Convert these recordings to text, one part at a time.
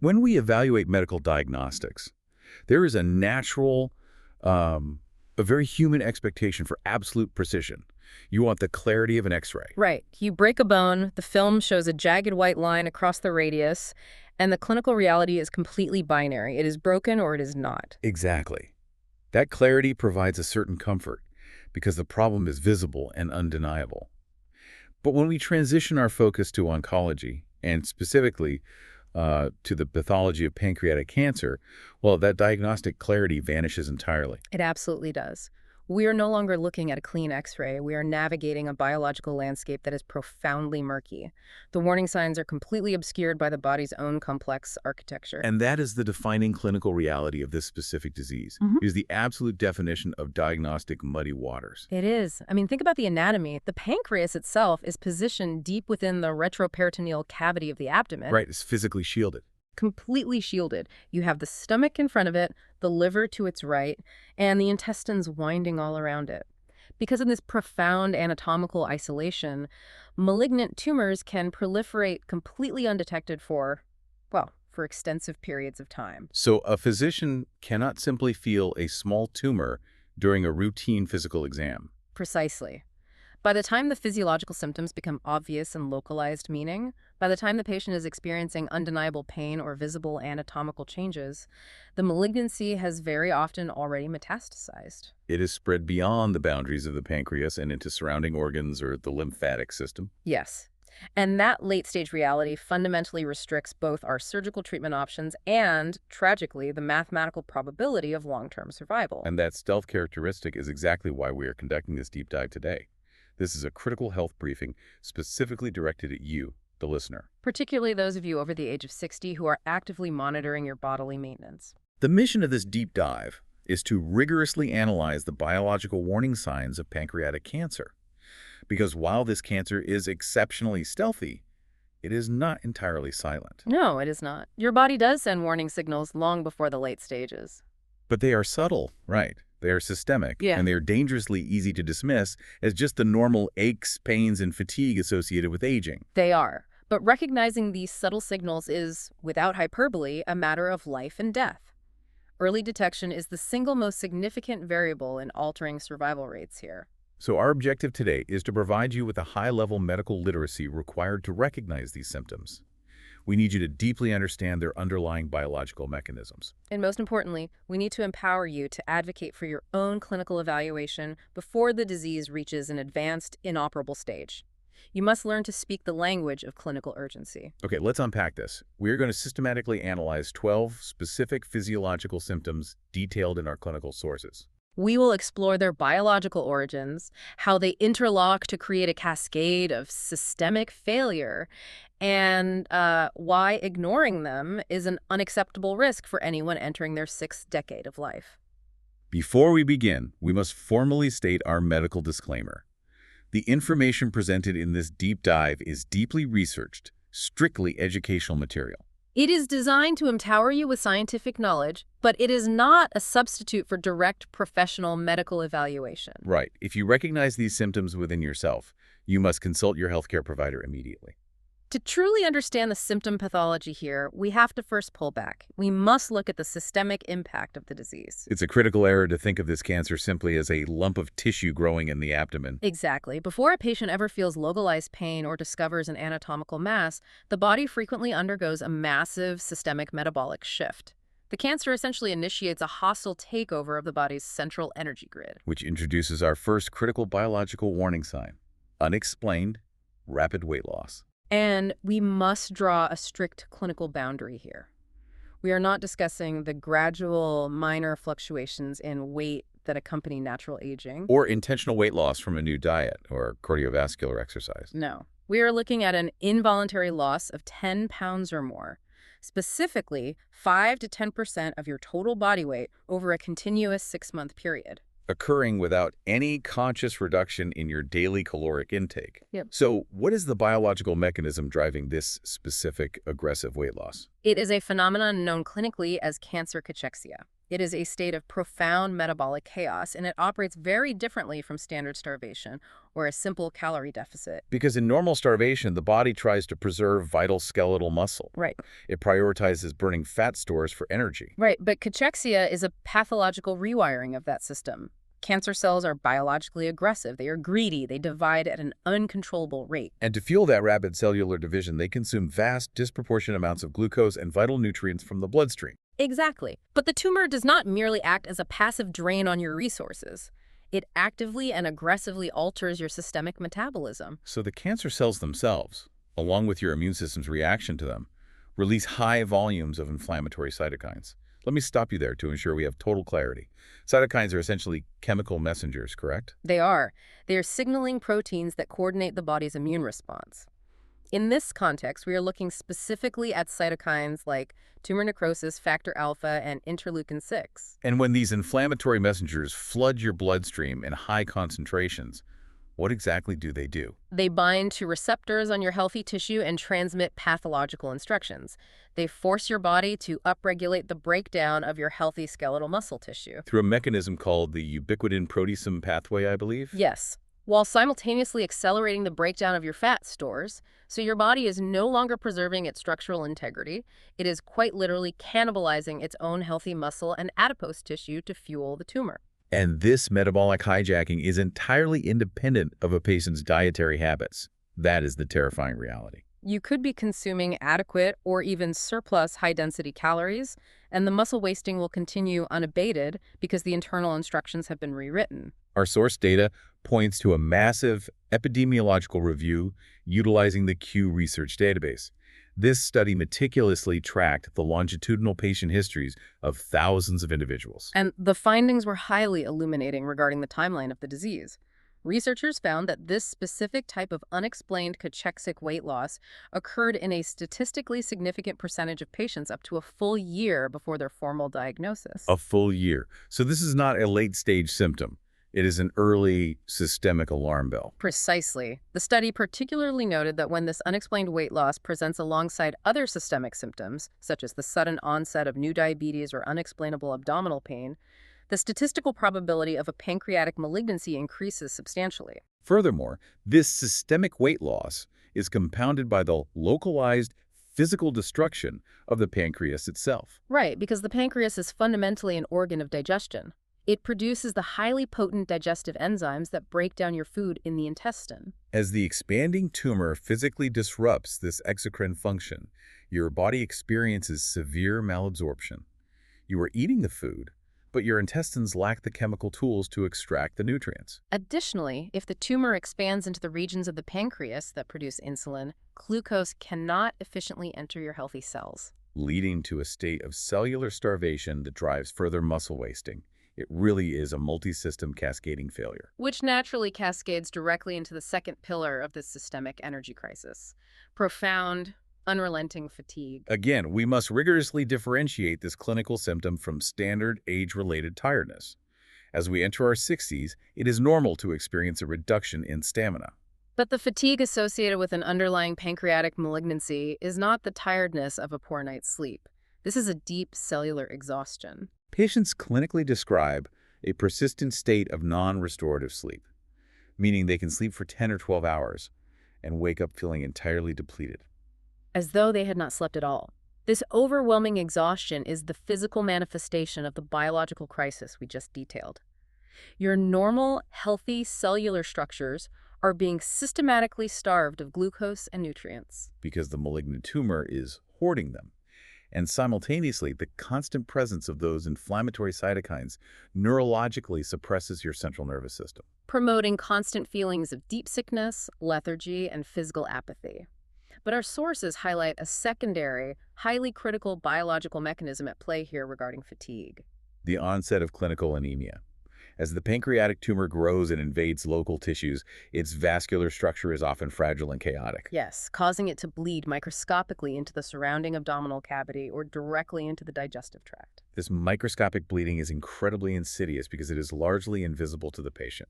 When we evaluate medical diagnostics, there is a natural, a very human expectation for absolute precision. You want the clarity of an X-ray. Right. You break a bone, the film shows a jagged white line across the radius, and the clinical reality is completely binary. It is broken or it is not. Exactly. That clarity provides a certain comfort because the problem is visible and undeniable. But when we transition our focus to oncology, and specifically to the pathology of pancreatic cancer, well, that diagnostic clarity vanishes entirely. It absolutely does. We are no longer looking at a clean X-ray. We are navigating a biological landscape that is profoundly murky. The warning signs are completely obscured by the body's own complex architecture. And that is the defining clinical reality of this specific disease. It is the absolute definition of diagnostic muddy waters. It is. I mean, think about the anatomy. The pancreas itself is positioned deep within the retroperitoneal cavity of the abdomen. Right, it's physically shielded. Completely shielded. You have the stomach in front of it, the liver to its right, and the intestines winding all around it. Because of this profound anatomical isolation, malignant tumors can proliferate completely undetected for extensive periods of time. So a physician cannot simply feel a small tumor during a routine physical exam. Precisely. By the time the physiological symptoms become obvious and localized, meaning by the time the patient is experiencing undeniable pain or visible anatomical changes, the malignancy has very often already metastasized. It is spread beyond the boundaries of the pancreas and into surrounding organs or the lymphatic system. Yes. And that late-stage reality fundamentally restricts both our surgical treatment options and, tragically, the mathematical probability of long-term survival. And that stealth characteristic is exactly why we are conducting this deep dive today. This is a critical health briefing specifically directed at you, the listener. Particularly those of you over the age of 60 who are actively monitoring your bodily maintenance. The mission of this deep dive is to rigorously analyze the biological warning signs of pancreatic cancer. Because while this cancer is exceptionally stealthy, it is not entirely silent. No, it is not. Your body does send warning signals long before the late stages. But they are subtle, right? They are systemic, and they are dangerously easy to dismiss as just the normal aches, pains, and fatigue associated with aging. They are. But recognizing these subtle signals is, without hyperbole, a matter of life and death. Early detection is the single most significant variable in altering survival rates here. So our objective today is to provide you with a high-level medical literacy required to recognize these symptoms. We need you to deeply understand their underlying biological mechanisms. And most importantly, we need to empower you to advocate for your own clinical evaluation before the disease reaches an advanced, inoperable stage. You must learn to speak the language of clinical urgency. Okay, let's unpack this. We're going to systematically analyze 12 specific physiological symptoms detailed in our clinical sources. We will explore their biological origins, how they interlock to create a cascade of systemic failure, and why ignoring them is an unacceptable risk for anyone entering their 6th decade of life. Before we begin, we must formally state our medical disclaimer. The information presented in this deep dive is deeply researched, strictly educational material. It is designed to empower you with scientific knowledge, but it is not a substitute for direct professional medical evaluation. Right. If you recognize these symptoms within yourself, you must consult your healthcare provider immediately. To truly understand the symptom pathology here, we have to first pull back. We must look at the systemic impact of the disease. It's a critical error to think of this cancer simply as a lump of tissue growing in the abdomen. Exactly. Before a patient ever feels localized pain or discovers an anatomical mass, the body frequently undergoes a massive systemic metabolic shift. The cancer essentially initiates a hostile takeover of the body's central energy grid. Which introduces our first critical biological warning sign: unexplained, rapid weight loss. And we must draw a strict clinical boundary here. We are not discussing the gradual, minor fluctuations in weight that accompany natural aging. Or intentional weight loss from a new diet or cardiovascular exercise. No. We are looking at an involuntary loss of 10 pounds or more, specifically 5 to 10% of your total body weight over a continuous 6-month period. Occurring without any conscious reduction in your daily caloric intake. Yep. So what is the biological mechanism driving this specific aggressive weight loss? It is a phenomenon known clinically as cancer cachexia. It is a state of profound metabolic chaos, and it operates very differently from standard starvation or a simple calorie deficit. Because in normal starvation, the body tries to preserve vital skeletal muscle. Right. It prioritizes burning fat stores for energy. Right, but cachexia is a pathological rewiring of that system. Cancer cells are biologically aggressive. They are greedy. They divide at an uncontrollable rate. And to fuel that rapid cellular division, they consume vast, disproportionate amounts of glucose and vital nutrients from the bloodstream. Exactly. But the tumor does not merely act as a passive drain on your resources. It actively and aggressively alters your systemic metabolism. So the cancer cells themselves, along with your immune system's reaction to them, release high volumes of inflammatory cytokines. Let me stop you there to ensure we have total clarity. Cytokines are essentially chemical messengers, correct? They are. They are signaling proteins that coordinate the body's immune response. In this context, we are looking specifically at cytokines like tumor necrosis, factor alpha, and interleukin-6. And when these inflammatory messengers flood your bloodstream in high concentrations, what exactly do they do? They bind to receptors on your healthy tissue and transmit pathological instructions. They force your body to upregulate the breakdown of your healthy skeletal muscle tissue. Through a mechanism called the ubiquitin proteasome pathway, I believe? Yes, while simultaneously accelerating the breakdown of your fat stores, so your body is no longer preserving its structural integrity. It is quite literally cannibalizing its own healthy muscle and adipose tissue to fuel the tumor. And this metabolic hijacking is entirely independent of a patient's dietary habits. That is the terrifying reality. You could be consuming adequate or even surplus high-density calories, and the muscle wasting will continue unabated because the internal instructions have been rewritten. Our source data points to a massive epidemiological review utilizing the Q Research database. This study meticulously tracked the longitudinal patient histories of thousands of individuals. And the findings were highly illuminating regarding the timeline of the disease. Researchers found that this specific type of unexplained cachexic weight loss occurred in a statistically significant percentage of patients up to a full year before their formal diagnosis. A full year. So this is not a late-stage symptom. It is an early systemic alarm bell. Precisely. The study particularly noted that when this unexplained weight loss presents alongside other systemic symptoms, such as the sudden onset of new diabetes or unexplainable abdominal pain, the statistical probability of a pancreatic malignancy increases substantially. Furthermore, this systemic weight loss is compounded by the localized physical destruction of the pancreas itself. Right, because the pancreas is fundamentally an organ of digestion. It produces the highly potent digestive enzymes that break down your food in the intestine. As the expanding tumor physically disrupts this exocrine function, your body experiences severe malabsorption. You are eating the food, but your intestines lack the chemical tools to extract the nutrients. Additionally, if the tumor expands into the regions of the pancreas that produce insulin, glucose cannot efficiently enter your healthy cells, Leading to a state of cellular starvation that drives further muscle wasting. It really is a multi-system cascading failure. which naturally cascades directly into the second pillar of this systemic energy crisis: profound, unrelenting fatigue. Again, we must rigorously differentiate this clinical symptom from standard age-related tiredness. As we enter our 60s, it is normal to experience a reduction in stamina. But the fatigue associated with an underlying pancreatic malignancy is not the tiredness of a poor night's sleep. This is a deep cellular exhaustion. Patients clinically describe a persistent state of non-restorative sleep, meaning they can sleep for 10 or 12 hours and wake up feeling entirely depleted. As though they had not slept at all. This overwhelming exhaustion is the physical manifestation of the biological crisis we just detailed. Your normal, healthy cellular structures are being systematically starved of glucose and nutrients. Because the malignant tumor is hoarding them. And simultaneously, the constant presence of those inflammatory cytokines neurologically suppresses your central nervous system. Promoting constant feelings of deep sickness, lethargy, and physical apathy. But our sources highlight a secondary, highly critical biological mechanism at play here regarding fatigue. The onset of clinical anemia. As the pancreatic tumor grows and invades local tissues, its vascular structure is often fragile and chaotic. Yes, causing it to bleed microscopically into the surrounding abdominal cavity or directly into the digestive tract. This microscopic bleeding is incredibly insidious because it is largely invisible to the patient.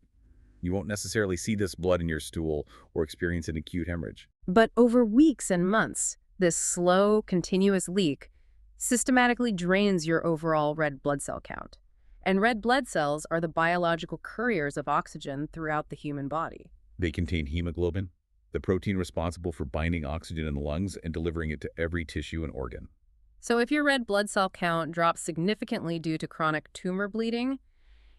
You won't necessarily see this blood in your stool or experience an acute hemorrhage. But over weeks and months, this slow, continuous leak systematically drains your overall red blood cell count. And red blood cells are the biological couriers of oxygen throughout the human body. They contain hemoglobin, the protein responsible for binding oxygen in the lungs and delivering it to every tissue and organ. So if your red blood cell count drops significantly due to chronic tumor bleeding,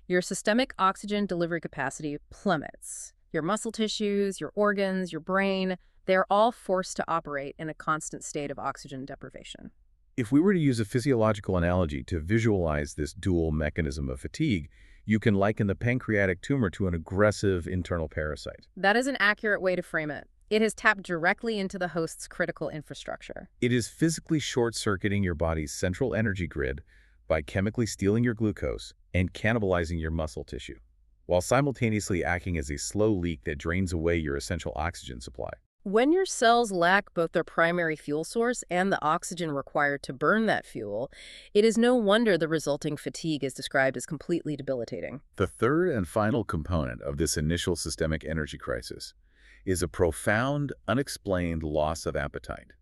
your systemic oxygen delivery capacity plummets. Your muscle tissues, your organs, your brain, they're all forced to operate in a constant state of oxygen deprivation. If we were to use a physiological analogy to visualize this dual mechanism of fatigue, you can liken the pancreatic tumor to an aggressive internal parasite. That is an accurate way to frame it. It has tapped directly into the host's critical infrastructure. It is physically short-circuiting your body's central energy grid by chemically stealing your glucose and cannibalizing your muscle tissue, while simultaneously acting as a slow leak that drains away your essential oxygen supply. When your cells lack both their primary fuel source and the oxygen required to burn that fuel, it is no wonder the resulting fatigue is described as completely debilitating. The third and final component of this initial systemic energy crisis is a profound, unexplained loss of appetite,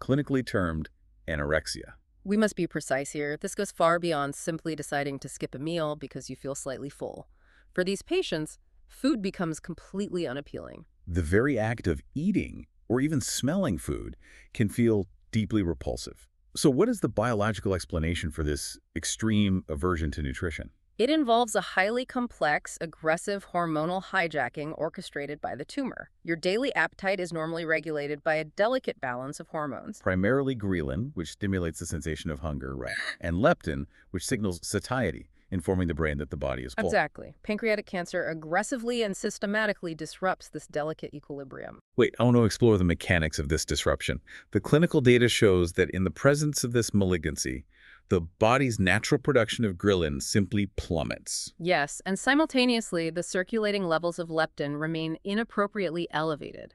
clinically termed anorexia. We must be precise here. This goes far beyond simply deciding to skip a meal because you feel slightly full. For these patients, food becomes completely unappealing. The very act of eating or even smelling food can feel deeply repulsive. So what is the biological explanation for this extreme aversion to nutrition? It involves a highly complex, aggressive hormonal hijacking orchestrated by the tumor. Your daily appetite is normally regulated by a delicate balance of hormones. Primarily ghrelin, which stimulates the sensation of hunger, right, and leptin, which signals satiety, informing the brain that the body is full. Exactly. Pancreatic cancer aggressively and systematically disrupts this delicate equilibrium. Wait, I want to explore the mechanics of this disruption. The clinical data shows that in the presence of this malignancy, the body's natural production of ghrelin simply plummets. Yes, and simultaneously, the circulating levels of leptin remain inappropriately elevated.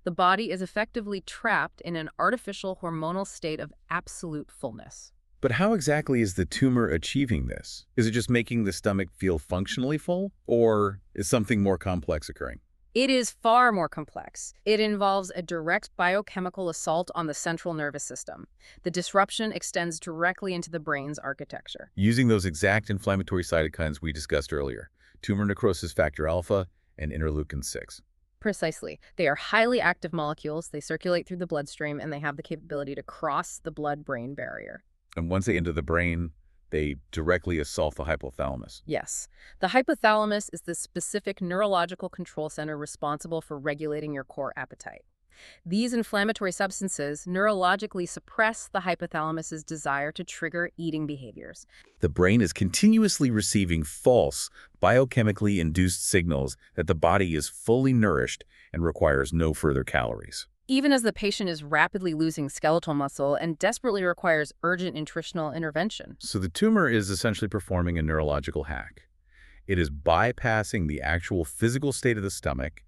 The body is effectively trapped in an artificial hormonal state of absolute fullness. But how exactly is the tumor achieving this? Is it just making the stomach feel functionally full, or is something more complex occurring? It is far more complex. It involves a direct biochemical assault on the central nervous system. The disruption extends directly into the brain's architecture. Using those exact inflammatory cytokines we discussed earlier, tumor necrosis factor alpha and interleukin-6. Precisely. They are highly active molecules, they circulate through the bloodstream, and they have the capability to cross the blood-brain barrier. And once they enter the brain, they directly assault the hypothalamus. Yes. The hypothalamus is the specific neurological control center responsible for regulating your core appetite. These inflammatory substances neurologically suppress the hypothalamus's desire to trigger eating behaviors. The brain is continuously receiving false, biochemically induced signals that the body is fully nourished and requires no further calories. Even as the patient is rapidly losing skeletal muscle and desperately requires urgent nutritional intervention. So the tumor is essentially performing a neurological hack. It is bypassing the actual physical state of the stomach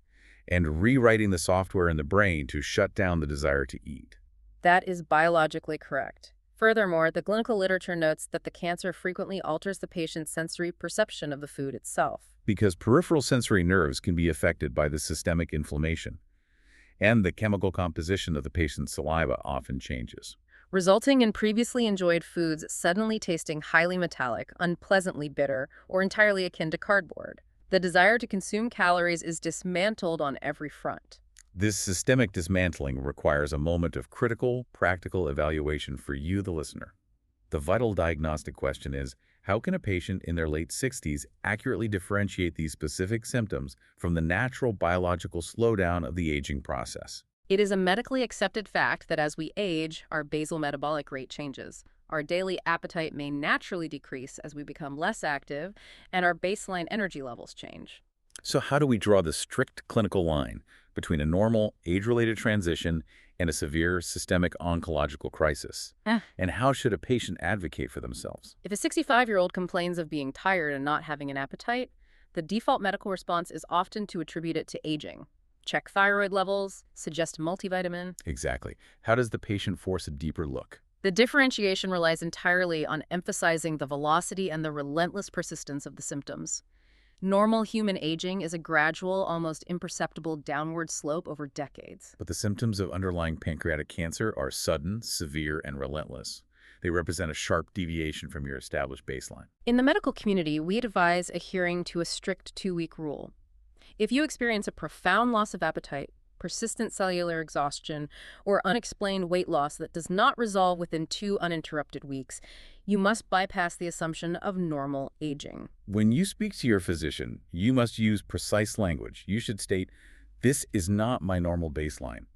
and rewriting the software in the brain to shut down the desire to eat. That is biologically correct. Furthermore, the clinical literature notes that the cancer frequently alters the patient's sensory perception of the food itself. Because peripheral sensory nerves can be affected by the systemic inflammation, and the chemical composition of the patient's saliva often changes, Resulting in previously enjoyed foods suddenly tasting highly metallic, unpleasantly bitter, or entirely akin to cardboard. The desire to consume calories is dismantled on every front. This systemic dismantling requires a moment of critical, practical evaluation for you, the listener. The vital diagnostic question is, how can a patient in their late 60s accurately differentiate these specific symptoms from the natural biological slowdown of the aging process? It is a medically accepted fact that as we age, our basal metabolic rate changes. Our daily appetite may naturally decrease as we become less active, and our baseline energy levels change. So how do we draw the strict clinical line between a normal, age-related transition and a severe systemic oncological crisis? And how should a patient advocate for themselves? If a 65-year-old complains of being tired and not having an appetite, the default medical response is often to attribute it to aging. Check thyroid levels, suggest multivitamin. Exactly. How does the patient force a deeper look? The differentiation relies entirely on emphasizing the velocity and the relentless persistence of the symptoms. Normal human aging is a gradual, almost imperceptible downward slope over decades. But the symptoms of underlying pancreatic cancer are sudden, severe, and relentless. They represent a sharp deviation from your established baseline. In the medical community, we advise adhering to a strict 2-week rule. If you experience a profound loss of appetite, persistent cellular exhaustion, or unexplained weight loss that does not resolve within 2 uninterrupted weeks, you must bypass the assumption of normal aging. When you speak to your physician, you must use precise language. You should state, "This is not my normal baseline.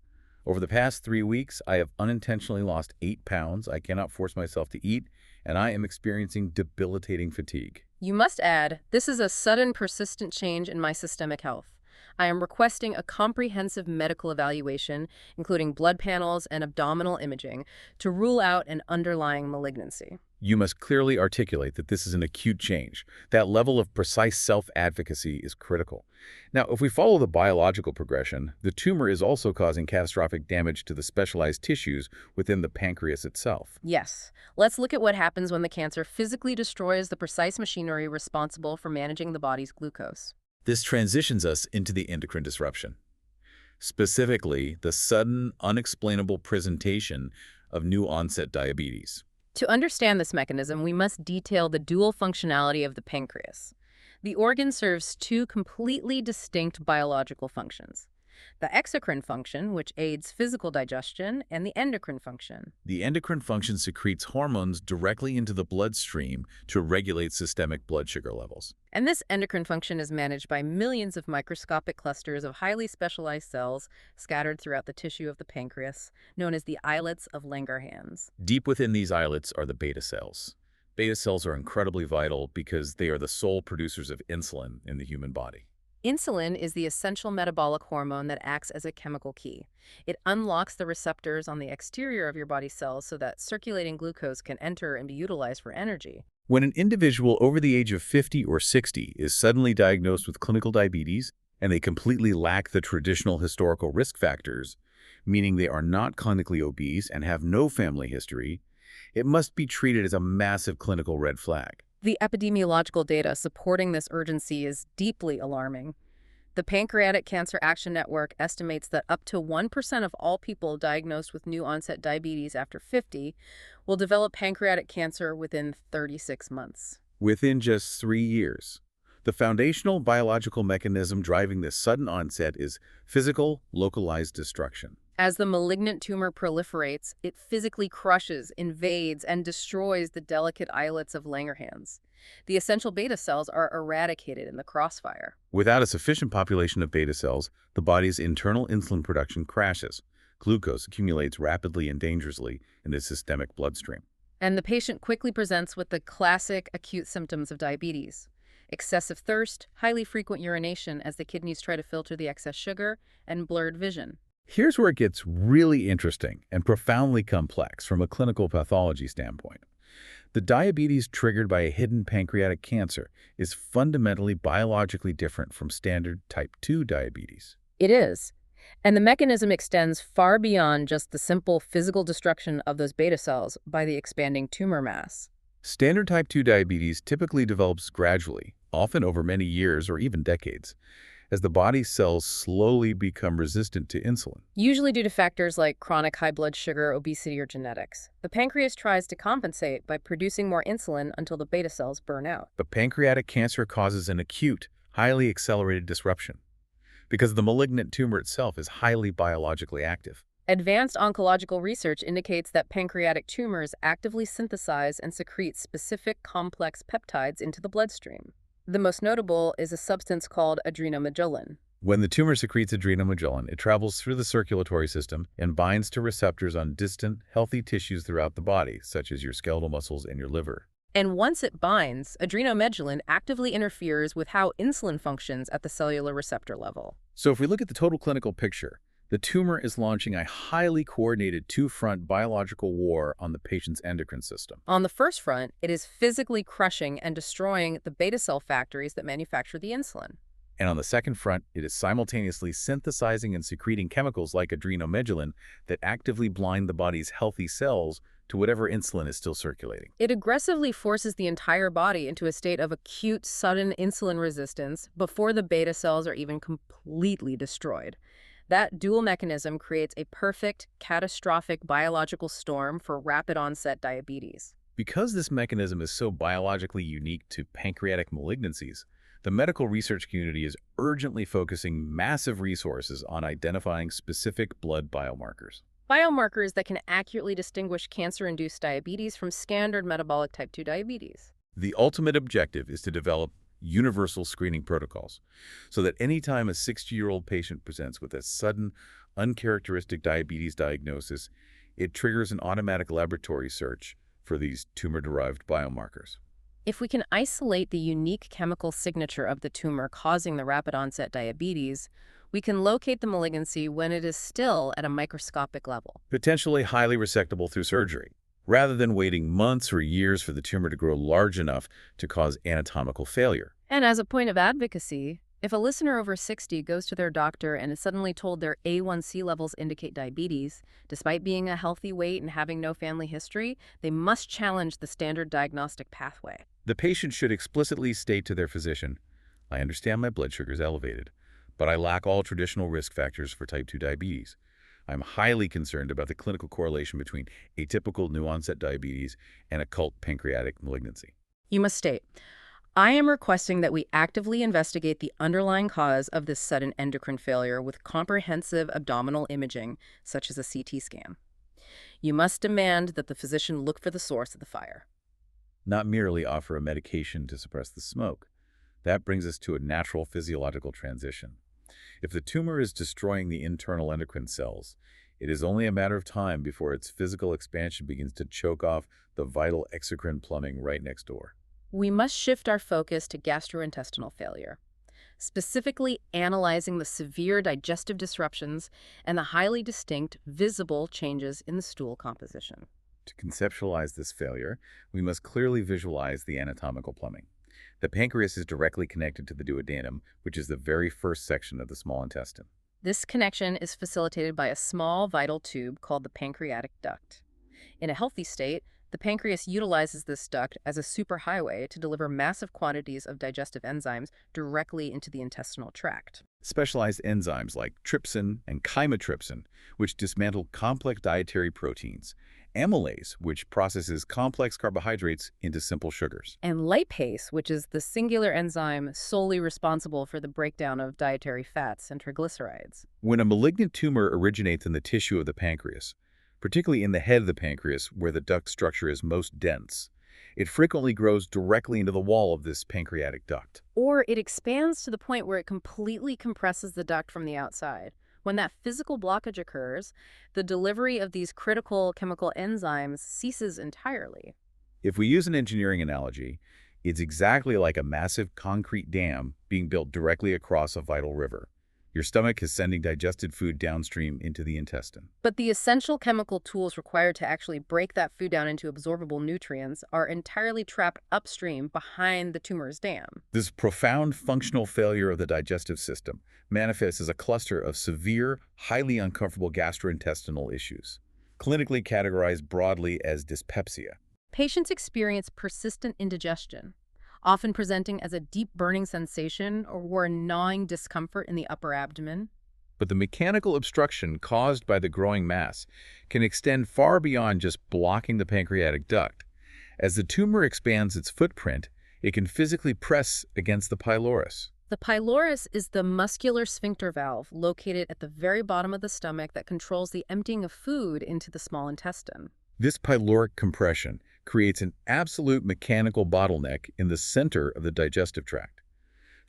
Over the past 3 weeks, I have unintentionally lost 8 pounds. I cannot force myself to eat, and I am experiencing debilitating fatigue." You must add, "This is a sudden, persistent change in my systemic health. I am requesting a comprehensive medical evaluation, including blood panels and abdominal imaging, to rule out an underlying malignancy." You must clearly articulate that this is an acute change. That level of precise self-advocacy is critical. Now, if we follow the biological progression, the tumor is also causing catastrophic damage to the specialized tissues within the pancreas itself. Yes. Let's look at what happens when the cancer physically destroys the precise machinery responsible for managing the body's glucose. This transitions us into the endocrine disruption, specifically the sudden, unexplainable presentation of new-onset diabetes. To understand this mechanism, we must detail the dual functionality of the pancreas. The organ serves 2 completely distinct biological functions: the exocrine function, which aids physical digestion, and the endocrine function. The endocrine function secretes hormones directly into the bloodstream to regulate systemic blood sugar levels. And this endocrine function is managed by millions of microscopic clusters of highly specialized cells scattered throughout the tissue of the pancreas, known as the islets of Langerhans. Deep within these islets are the beta cells. Beta cells are incredibly vital because they are the sole producers of insulin in the human body. Insulin is the essential metabolic hormone that acts as a chemical key. It unlocks the receptors on the exterior of your body's cells so that circulating glucose can enter and be utilized for energy. When an individual over the age of 50 or 60 is suddenly diagnosed with clinical diabetes and they completely lack the traditional historical risk factors, meaning they are not clinically obese and have no family history, it must be treated as a massive clinical red flag. The epidemiological data supporting this urgency is deeply alarming. The Pancreatic Cancer Action Network estimates that up to 1% of all people diagnosed with new-onset diabetes after 50 will develop pancreatic cancer within 36 months. Within just 3 years. The foundational biological mechanism driving this sudden onset is physical, localized destruction. As the malignant tumor proliferates, it physically crushes, invades, and destroys the delicate islets of Langerhans. The essential beta cells are eradicated in the crossfire. Without a sufficient population of beta cells, the body's internal insulin production crashes. Glucose accumulates rapidly and dangerously in the systemic bloodstream. And the patient quickly presents with the classic acute symptoms of diabetes: excessive thirst, highly frequent urination as the kidneys try to filter the excess sugar, and blurred vision. Here's where it gets really interesting and profoundly complex from a clinical pathology standpoint. The diabetes triggered by a hidden pancreatic cancer is fundamentally biologically different from standard type 2 diabetes. It is. And the mechanism extends far beyond just the simple physical destruction of those beta cells by the expanding tumor mass. Standard type 2 diabetes typically develops gradually, often over many years or even decades, as the body's cells slowly become resistant to insulin. Usually due to factors like chronic high blood sugar, obesity, or genetics. The pancreas tries to compensate by producing more insulin until the beta cells burn out. But pancreatic cancer causes an acute, highly accelerated disruption because the malignant tumor itself is highly biologically active. Advanced oncological research indicates that pancreatic tumors actively synthesize and secrete specific complex peptides into the bloodstream. The most notable is a substance called adrenomedulin. When the tumor secretes adrenomedulin, it travels through the circulatory system and binds to receptors on distant, healthy tissues throughout the body, such as your skeletal muscles and your liver. And once it binds, adrenomedulin actively interferes with how insulin functions at the cellular receptor level. So if we look at the total clinical picture, the tumor is launching a highly coordinated 2-front biological war on the patient's endocrine system. On the first front, it is physically crushing and destroying the beta cell factories that manufacture the insulin. And on the second front, it is simultaneously synthesizing and secreting chemicals like adrenomedulin that actively blind the body's healthy cells to whatever insulin is still circulating. It aggressively forces the entire body into a state of acute, sudden insulin resistance before the beta cells are even completely destroyed. That dual mechanism creates a perfect, catastrophic biological storm for rapid onset diabetes. Because this mechanism is so biologically unique to pancreatic malignancies, the medical research community is urgently focusing massive resources on identifying specific blood biomarkers. Biomarkers that can accurately distinguish cancer-induced diabetes from standard metabolic type 2 diabetes. The ultimate objective is to develop universal screening protocols so that anytime a 60-year-old patient presents with a sudden, uncharacteristic diabetes diagnosis, it triggers an automatic laboratory search for these tumor-derived biomarkers. If we can isolate the unique chemical signature of the tumor causing the rapid onset diabetes, we can locate the malignancy when it is still at a microscopic level. Potentially highly resectable through surgery, rather than waiting months or years for the tumor to grow large enough to cause anatomical failure. And as a point of advocacy, if a listener over 60 goes to their doctor and is suddenly told their A1C levels indicate diabetes, despite being a healthy weight and having no family history, they must challenge the standard diagnostic pathway. The patient should explicitly state to their physician, "I understand my blood sugar is elevated, but I lack all traditional risk factors for type 2 diabetes. I'm highly concerned about the clinical correlation between atypical new-onset diabetes and occult pancreatic malignancy." You must state, I am requesting that we actively investigate the underlying cause of this sudden endocrine failure with comprehensive abdominal imaging, such as a CT scan. You must demand that the physician look for the source of the fire. Not merely offer a medication to suppress the smoke. That brings us to a natural physiological transition. If the tumor is destroying the internal endocrine cells, it is only a matter of time before its physical expansion begins to choke off the vital exocrine plumbing right next door. We must shift our focus to gastrointestinal failure, specifically analyzing the severe digestive disruptions and the highly distinct, visible changes in the stool composition. To conceptualize this failure, we must clearly visualize the anatomical plumbing. The pancreas is directly connected to the duodenum, which is the very first section of the small intestine. This connection is facilitated by a small vital tube called the pancreatic duct. In a healthy state, the pancreas utilizes this duct as a superhighway to deliver massive quantities of digestive enzymes directly into the intestinal tract. Specialized enzymes like trypsin and chymotrypsin, which dismantle complex dietary proteins, amylase, which processes complex carbohydrates into simple sugars, And lipase, which is the singular enzyme solely responsible for the breakdown of dietary fats and triglycerides. When a malignant tumor originates in the tissue of the pancreas, particularly in the head of the pancreas where the duct structure is most dense, it frequently grows directly into the wall of this pancreatic duct. Or it expands to the point where it completely compresses the duct from the outside. When that physical blockage occurs, the delivery of these critical chemical enzymes ceases entirely. If we use an engineering analogy, it's exactly like a massive concrete dam being built directly across a vital river. Your stomach is sending digested food downstream into the intestine. But the essential chemical tools required to actually break that food down into absorbable nutrients are entirely trapped upstream behind the tumor's dam. This profound functional failure of the digestive system manifests as a cluster of severe, highly uncomfortable gastrointestinal issues, clinically categorized broadly as dyspepsia. Patients experience persistent indigestion, often presenting as a deep burning sensation or gnawing discomfort in the upper abdomen. But the mechanical obstruction caused by the growing mass can extend far beyond just blocking the pancreatic duct. As the tumor expands its footprint, it can physically press against the pylorus. The pylorus is the muscular sphincter valve located at the very bottom of the stomach that controls the emptying of food into the small intestine. This pyloric compression creates an absolute mechanical bottleneck in the center of the digestive tract.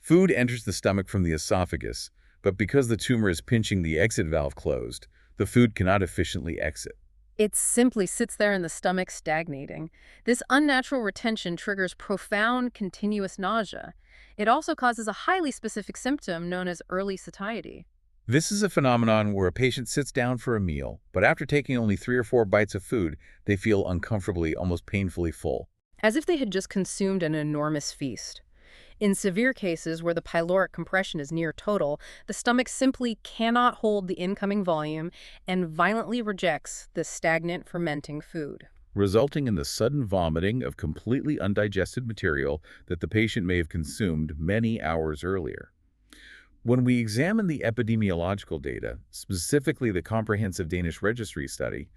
Food enters the stomach from the esophagus, but because the tumor is pinching the exit valve closed, the food cannot efficiently exit. It simply sits there in the stomach stagnating. This unnatural retention triggers profound, continuous nausea. It also causes a highly specific symptom known as early satiety. This is a phenomenon where a patient sits down for a meal, but after taking only 3 or 4 bites of food, they feel uncomfortably, almost painfully full. As if they had just consumed an enormous feast. In severe cases where the pyloric compression is near total, the stomach simply cannot hold the incoming volume and violently rejects the stagnant, fermenting food, Resulting in the sudden vomiting of completely undigested material that the patient may have consumed many hours earlier. When we examine the epidemiological data, specifically the comprehensive Danish registry study,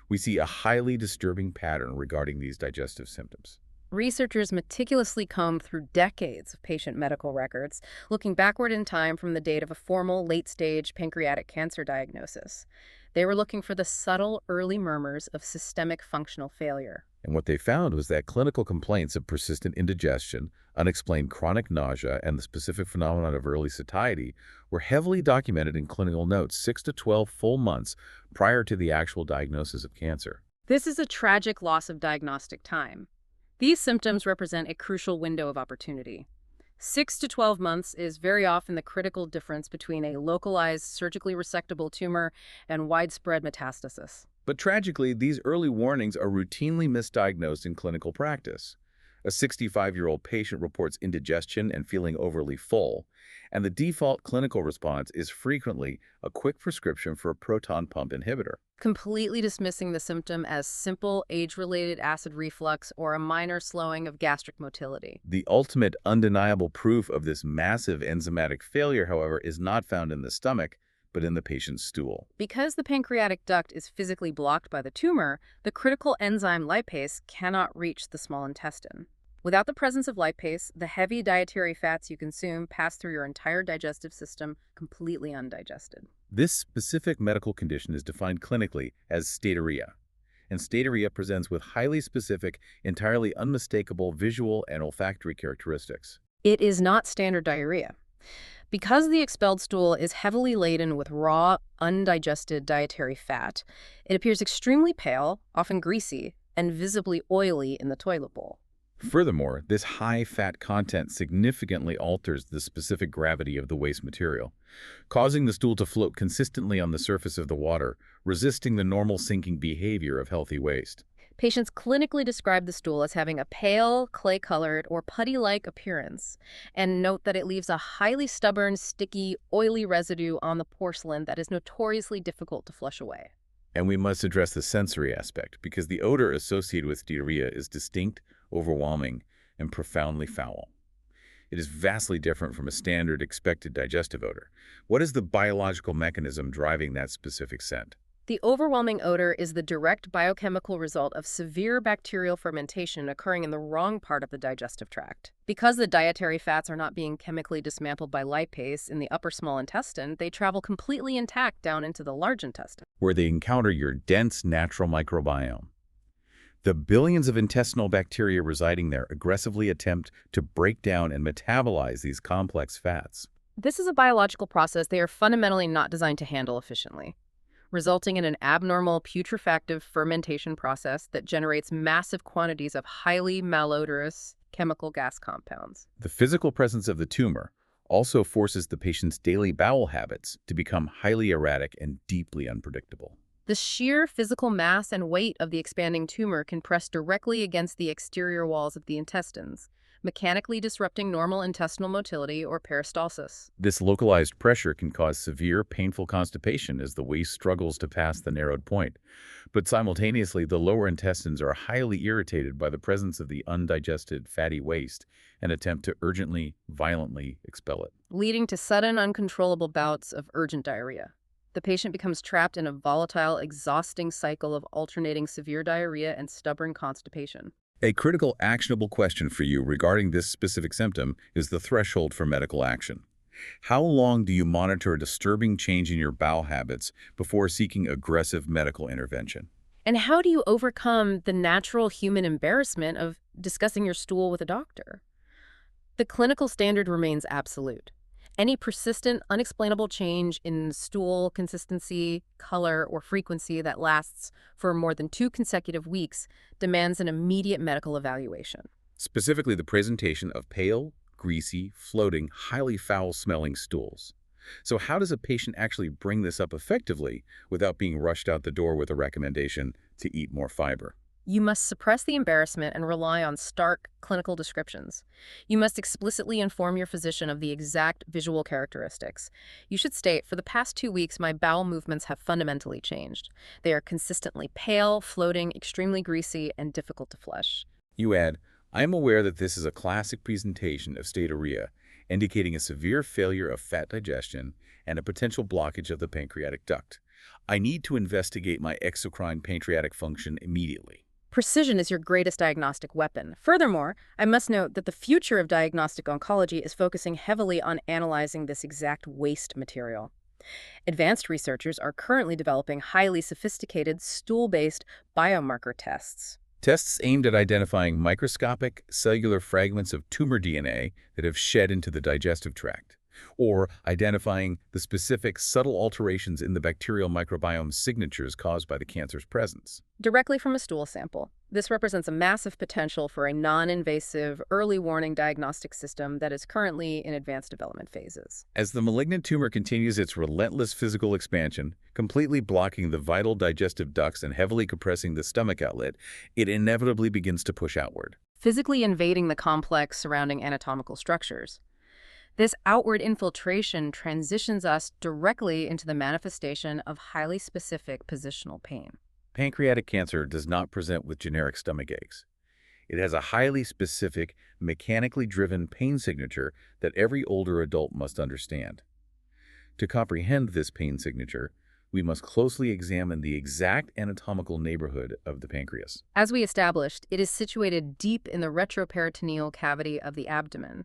we see a highly disturbing pattern regarding these digestive symptoms. Researchers meticulously combed through decades of patient medical records, looking backward in time from the date of a formal late-stage pancreatic cancer diagnosis. They were looking for the subtle early murmurs of systemic functional failure. And what they found was that clinical complaints of persistent indigestion, unexplained chronic nausea, and the specific phenomenon of early satiety were heavily documented in clinical notes 6 to 12 full months prior to the actual diagnosis of cancer. This is a tragic loss of diagnostic time. These symptoms represent a crucial window of opportunity. 6 to 12 months is very often the critical difference between a localized, surgically resectable tumor and widespread metastasis. But tragically, these early warnings are routinely misdiagnosed in clinical practice. A 65-year-old patient reports indigestion and feeling overly full, and the default clinical response is frequently a quick prescription for a proton pump inhibitor. Completely dismissing the symptom as simple age-related acid reflux or a minor slowing of gastric motility. The ultimate undeniable proof of this massive enzymatic failure, however, is not found in the stomach, but in the patient's stool. Because the pancreatic duct is physically blocked by the tumor, the critical enzyme lipase cannot reach the small intestine. Without the presence of lipase, the heavy dietary fats you consume pass through your entire digestive system completely undigested. This specific medical condition is defined clinically as steatorrhea, and steatorrhea presents with highly specific, entirely unmistakable visual and olfactory characteristics. It is not standard diarrhea. Because the expelled stool is heavily laden with raw, undigested dietary fat, it appears extremely pale, often greasy, and visibly oily in the toilet bowl. Furthermore, this high fat content significantly alters the specific gravity of the waste material, causing the stool to float consistently on the surface of the water, resisting the normal sinking behavior of healthy waste. Patients clinically describe the stool as having a pale, clay-colored, or putty-like appearance, and note that it leaves a highly stubborn, sticky, oily residue on the porcelain that is notoriously difficult to flush away. And we must address the sensory aspect, because the odor associated with steatorrhea is distinct, overwhelming, and profoundly foul. It is vastly different from a standard expected digestive odor. What is the biological mechanism driving that specific scent? The overwhelming odor is the direct biochemical result of severe bacterial fermentation occurring in the wrong part of the digestive tract. Because the dietary fats are not being chemically dismantled by lipase in the upper small intestine, they travel completely intact down into the large intestine, Where they encounter your dense natural microbiome. The billions of intestinal bacteria residing there aggressively attempt to break down and metabolize these complex fats. This is a biological process they are fundamentally not designed to handle efficiently, resulting in an abnormal putrefactive fermentation process that generates massive quantities of highly malodorous chemical gas compounds. The physical presence of the tumor also forces the patient's daily bowel habits to become highly erratic and deeply unpredictable. The sheer physical mass and weight of the expanding tumor can press directly against the exterior walls of the intestines, mechanically disrupting normal intestinal motility or peristalsis. This localized pressure can cause severe, painful constipation as the waste struggles to pass the narrowed point. But simultaneously, the lower intestines are highly irritated by the presence of the undigested fatty waste and attempt to urgently, violently expel it. Leading to sudden, uncontrollable bouts of urgent diarrhea. The patient becomes trapped in a volatile, exhausting cycle of alternating severe diarrhea and stubborn constipation. A critical, actionable question for you regarding this specific symptom is the threshold for medical action. How long do you monitor a disturbing change in your bowel habits before seeking aggressive medical intervention? And how do you overcome the natural human embarrassment of discussing your stool with a doctor? The clinical standard remains absolute. Any persistent, unexplainable change in stool consistency, color, or frequency that lasts for more than 2 consecutive weeks demands an immediate medical evaluation. Specifically, the presentation of pale, greasy, floating, highly foul-smelling stools. So how does a patient actually bring this up effectively without being rushed out the door with a recommendation to eat more fiber? You must suppress the embarrassment and rely on stark clinical descriptions. You must explicitly inform your physician of the exact visual characteristics. You should state, for the past 2 weeks, my bowel movements have fundamentally changed. They are consistently pale, floating, extremely greasy, and difficult to flush. You add, I am aware that this is a classic presentation of steatorrhea, indicating a severe failure of fat digestion and a potential blockage of the pancreatic duct. I need to investigate my exocrine pancreatic function immediately. Precision is your greatest diagnostic weapon. Furthermore, I must note that the future of diagnostic oncology is focusing heavily on analyzing this exact waste material. Advanced researchers are currently developing highly sophisticated stool-based biomarker tests. Tests aimed at identifying microscopic cellular fragments of tumor DNA that have shed into the digestive tract, or identifying the specific subtle alterations in the bacterial microbiome signatures caused by the cancer's presence. Directly from a stool sample. This represents a massive potential for a non-invasive, early warning diagnostic system that is currently in advanced development phases. As the malignant tumor continues its relentless physical expansion, completely blocking the vital digestive ducts and heavily compressing the stomach outlet, it inevitably begins to push outward. Physically invading the complex surrounding anatomical structures. This outward infiltration transitions us directly into the manifestation of highly specific positional pain. Pancreatic cancer does not present with generic stomach aches. It has a highly specific, mechanically driven pain signature that every older adult must understand. To comprehend this pain signature, we must closely examine the exact anatomical neighborhood of the pancreas. As we established, it is situated deep in the retroperitoneal cavity of the abdomen.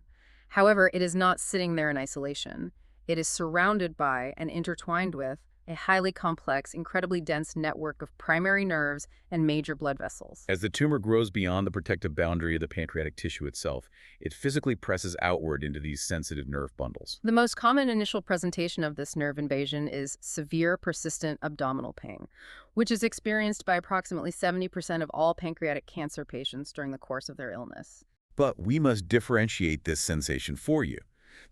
However, it is not sitting there in isolation. It is surrounded by and intertwined with a highly complex, incredibly dense network of primary nerves and major blood vessels. As the tumor grows beyond the protective boundary of the pancreatic tissue itself, it physically presses outward into these sensitive nerve bundles. The most common initial presentation of this nerve invasion is severe persistent abdominal pain, which is experienced by approximately 70% of all pancreatic cancer patients during the course of their illness. But we must differentiate this sensation for you.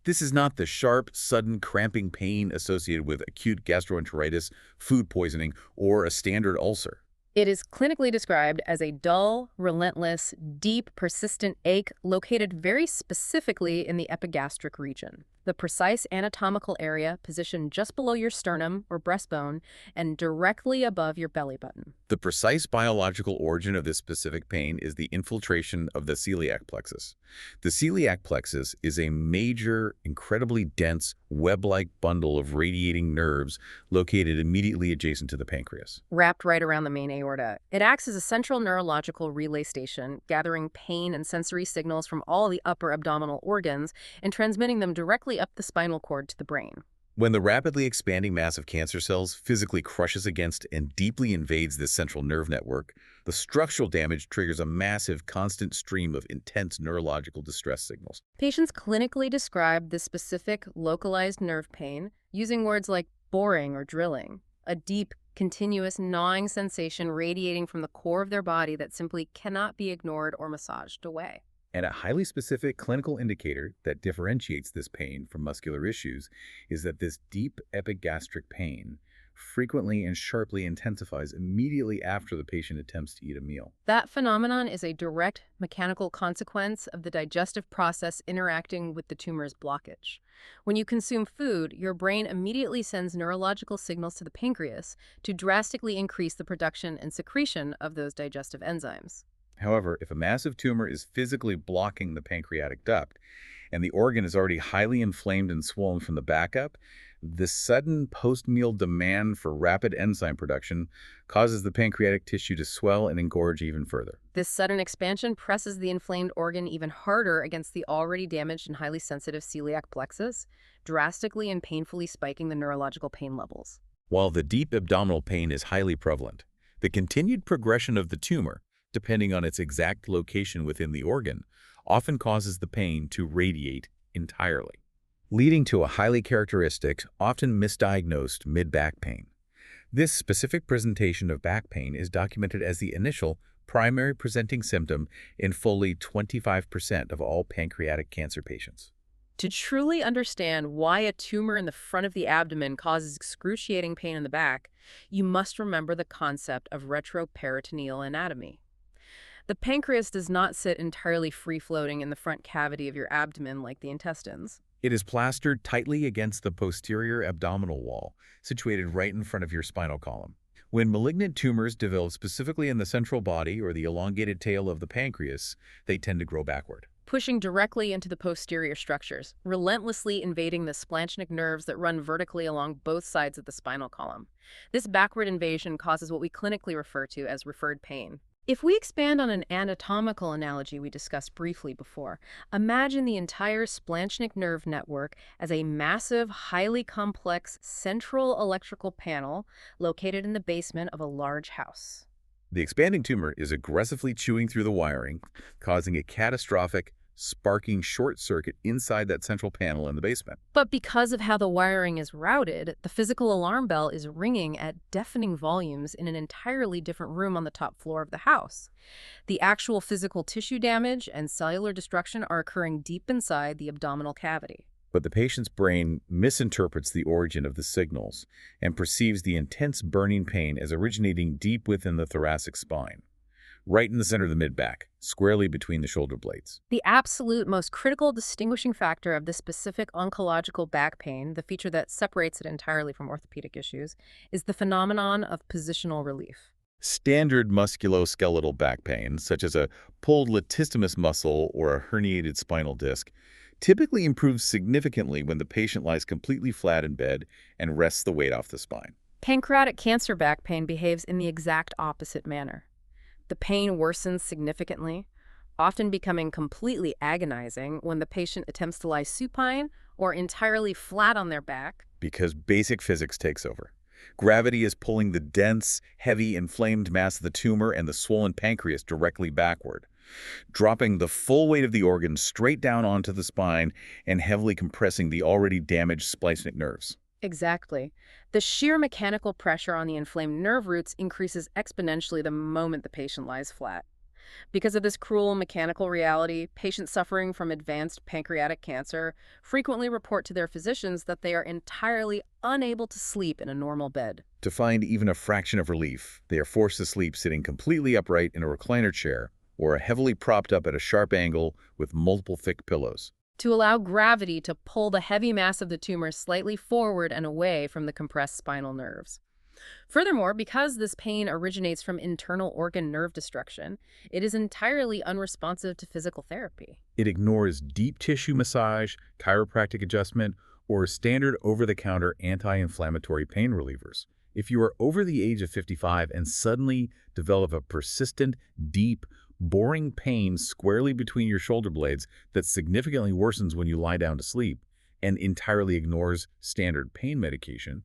This is not the sharp, sudden, cramping pain associated with acute gastroenteritis, food poisoning, or a standard ulcer. It is clinically described as a dull, relentless, deep, persistent ache located very specifically in the epigastric region, the precise anatomical area positioned just below your sternum or breastbone and directly above your belly button. The precise biological origin of this specific pain is the infiltration of the celiac plexus. The celiac plexus is a major, incredibly dense, web-like bundle of radiating nerves located immediately adjacent to the pancreas. Wrapped right around the main aorta, it acts as a central neurological relay station, gathering pain and sensory signals from all the upper abdominal organs and transmitting them directly up the spinal cord to the brain. When the rapidly expanding mass of cancer cells physically crushes against and deeply invades this central nerve network, the structural damage triggers a massive, constant stream of intense neurological distress signals. Patients clinically describe this specific, localized nerve pain using words like boring or drilling, a deep, continuous gnawing sensation radiating from the core of their body that simply cannot be ignored or massaged away. And a highly specific clinical indicator that differentiates this pain from muscular issues is that this deep epigastric pain frequently and sharply intensifies immediately after the patient attempts to eat a meal. That phenomenon is a direct mechanical consequence of the digestive process interacting with the tumor's blockage. When you consume food, your brain immediately sends neurological signals to the pancreas to drastically increase the production and secretion of those digestive enzymes. However, if a massive tumor is physically blocking the pancreatic duct and the organ is already highly inflamed and swollen from the back up, the sudden post-meal demand for rapid enzyme production causes the pancreatic tissue to swell and engorge even further. This sudden expansion presses the inflamed organ even harder against the already damaged and highly sensitive celiac plexus, drastically and painfully spiking the neurological pain levels. While the deep abdominal pain is highly prevalent, the continued progression of the tumor, depending on its exact location within the organ, often causes the pain to radiate entirely, leading to a highly characteristic, often misdiagnosed mid-back pain. This specific presentation of back pain is documented as the initial primary presenting symptom in fully 25% of all pancreatic cancer patients. To truly understand why a tumor in the front of the abdomen causes excruciating pain in the back, you must remember the concept of retroperitoneal anatomy. The pancreas does not sit entirely free-floating in the front cavity of your abdomen like the intestines. It is plastered tightly against the posterior abdominal wall, situated right in front of your spinal column. When malignant tumors develop specifically in the central body or the elongated tail of the pancreas, they tend to grow backward. pushing directly into the posterior structures, relentlessly invading the splanchnic nerves that run vertically along both sides of the spinal column. This backward invasion causes what we clinically refer to as referred pain. If we expand on an anatomical analogy we discussed briefly before, imagine the entire splanchnic nerve network as a massive, highly complex central electrical panel located in the basement of a large house. The expanding tumor is aggressively chewing through the wiring, causing a catastrophic, sparking short circuit inside that central panel in the basement. But because of how the wiring is routed, the physical alarm bell is ringing at deafening volumes in an entirely different room on the top floor of the house. The actual physical tissue damage and cellular destruction are occurring deep inside the abdominal cavity. But the patient's brain misinterprets the origin of the signals and perceives the intense burning pain as originating deep within the thoracic spine, right in the center of the mid-back, squarely between the shoulder blades. The absolute most critical distinguishing factor of this specific oncological back pain, the feature that separates it entirely from orthopedic issues, is the phenomenon of positional relief. Standard musculoskeletal back pain, such as a pulled latissimus muscle or a herniated spinal disc, typically improves significantly when the patient lies completely flat in bed and rests the weight off the spine. Pancreatic cancer back pain behaves in the exact opposite manner. The pain worsens significantly, often becoming completely agonizing when the patient attempts to lie supine or entirely flat on their back. Because basic physics takes over. Gravity is pulling the dense, heavy, inflamed mass of the tumor and the swollen pancreas directly backward, dropping the full weight of the organ straight down onto the spine and heavily compressing the already damaged splanchnic nerves. Exactly. The sheer mechanical pressure on the inflamed nerve roots increases exponentially the moment the patient lies flat. Because of this cruel mechanical reality, patients suffering from advanced pancreatic cancer frequently report to their physicians that they are entirely unable to sleep in a normal bed. To find even a fraction of relief, they are forced to sleep sitting completely upright in a recliner chair or heavily propped up at a sharp angle with multiple thick pillows. To allow gravity to pull the heavy mass of the tumor slightly forward and away from the compressed spinal nerves. Furthermore, because this pain originates from internal organ nerve destruction, it is entirely unresponsive to physical therapy. It ignores deep tissue massage, chiropractic adjustment, or standard over-the-counter anti-inflammatory pain relievers. If you are over the age of 55 and suddenly develop a persistent, deep, boring pain squarely between your shoulder blades that significantly worsens when you lie down to sleep and entirely ignores standard pain medication,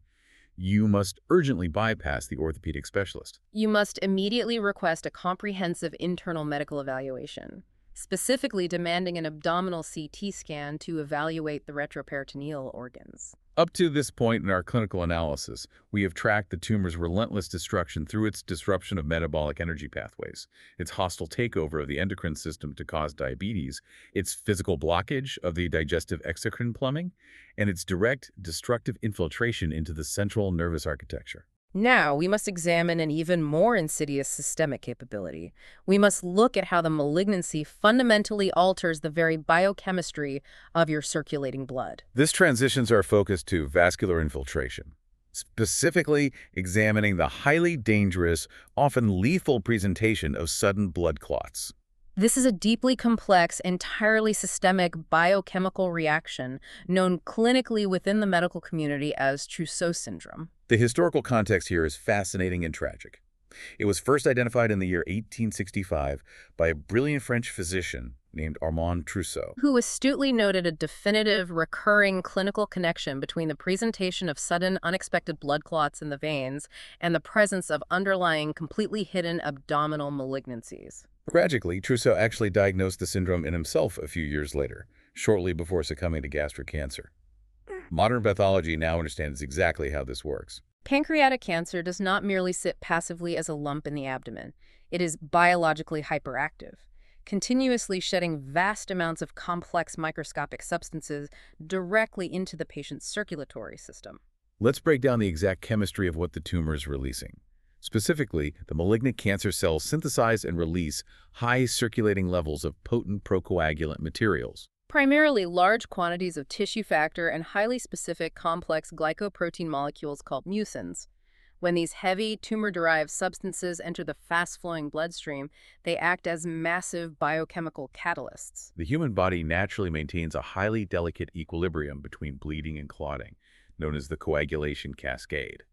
you must urgently bypass the orthopedic specialist. You must immediately request a comprehensive internal medical evaluation, specifically demanding an abdominal CT scan to evaluate the retroperitoneal organs. Up to this point in our clinical analysis, we have tracked the tumor's relentless destruction through its disruption of metabolic energy pathways, its hostile takeover of the endocrine system to cause diabetes, its physical blockage of the digestive exocrine plumbing, and its direct destructive infiltration into the central nervous architecture. Now, we must examine an even more insidious systemic capability. We must look at how the malignancy fundamentally alters the very biochemistry of your circulating blood. This transitions our focus to vascular infiltration, specifically examining the highly dangerous, often lethal presentation of sudden blood clots. This is a deeply complex, entirely systemic biochemical reaction known clinically within the medical community as Trousseau syndrome. The historical context here is fascinating and tragic. It was first identified in the year 1865 by a brilliant French physician named Armand Trousseau, Who astutely noted a definitive, recurring clinical connection between the presentation of sudden, unexpected blood clots in the veins and the presence of underlying, completely hidden abdominal malignancies. Tragically, Trousseau actually diagnosed the syndrome in himself a few years later, shortly before succumbing to gastric cancer. Modern pathology now understands exactly how this works. Pancreatic cancer does not merely sit passively as a lump in the abdomen. It is biologically hyperactive, continuously shedding vast amounts of complex microscopic substances directly into the patient's circulatory system. Let's break down the exact chemistry of what the tumor is releasing. Specifically, the malignant cancer cells synthesize and release high circulating levels of potent procoagulant materials. Primarily large quantities of tissue factor and highly specific complex glycoprotein molecules called mucins. When these heavy tumor-derived substances enter the fast-flowing bloodstream, they act as massive biochemical catalysts. The human body naturally maintains a highly delicate equilibrium between bleeding and clotting, known as the coagulation cascade.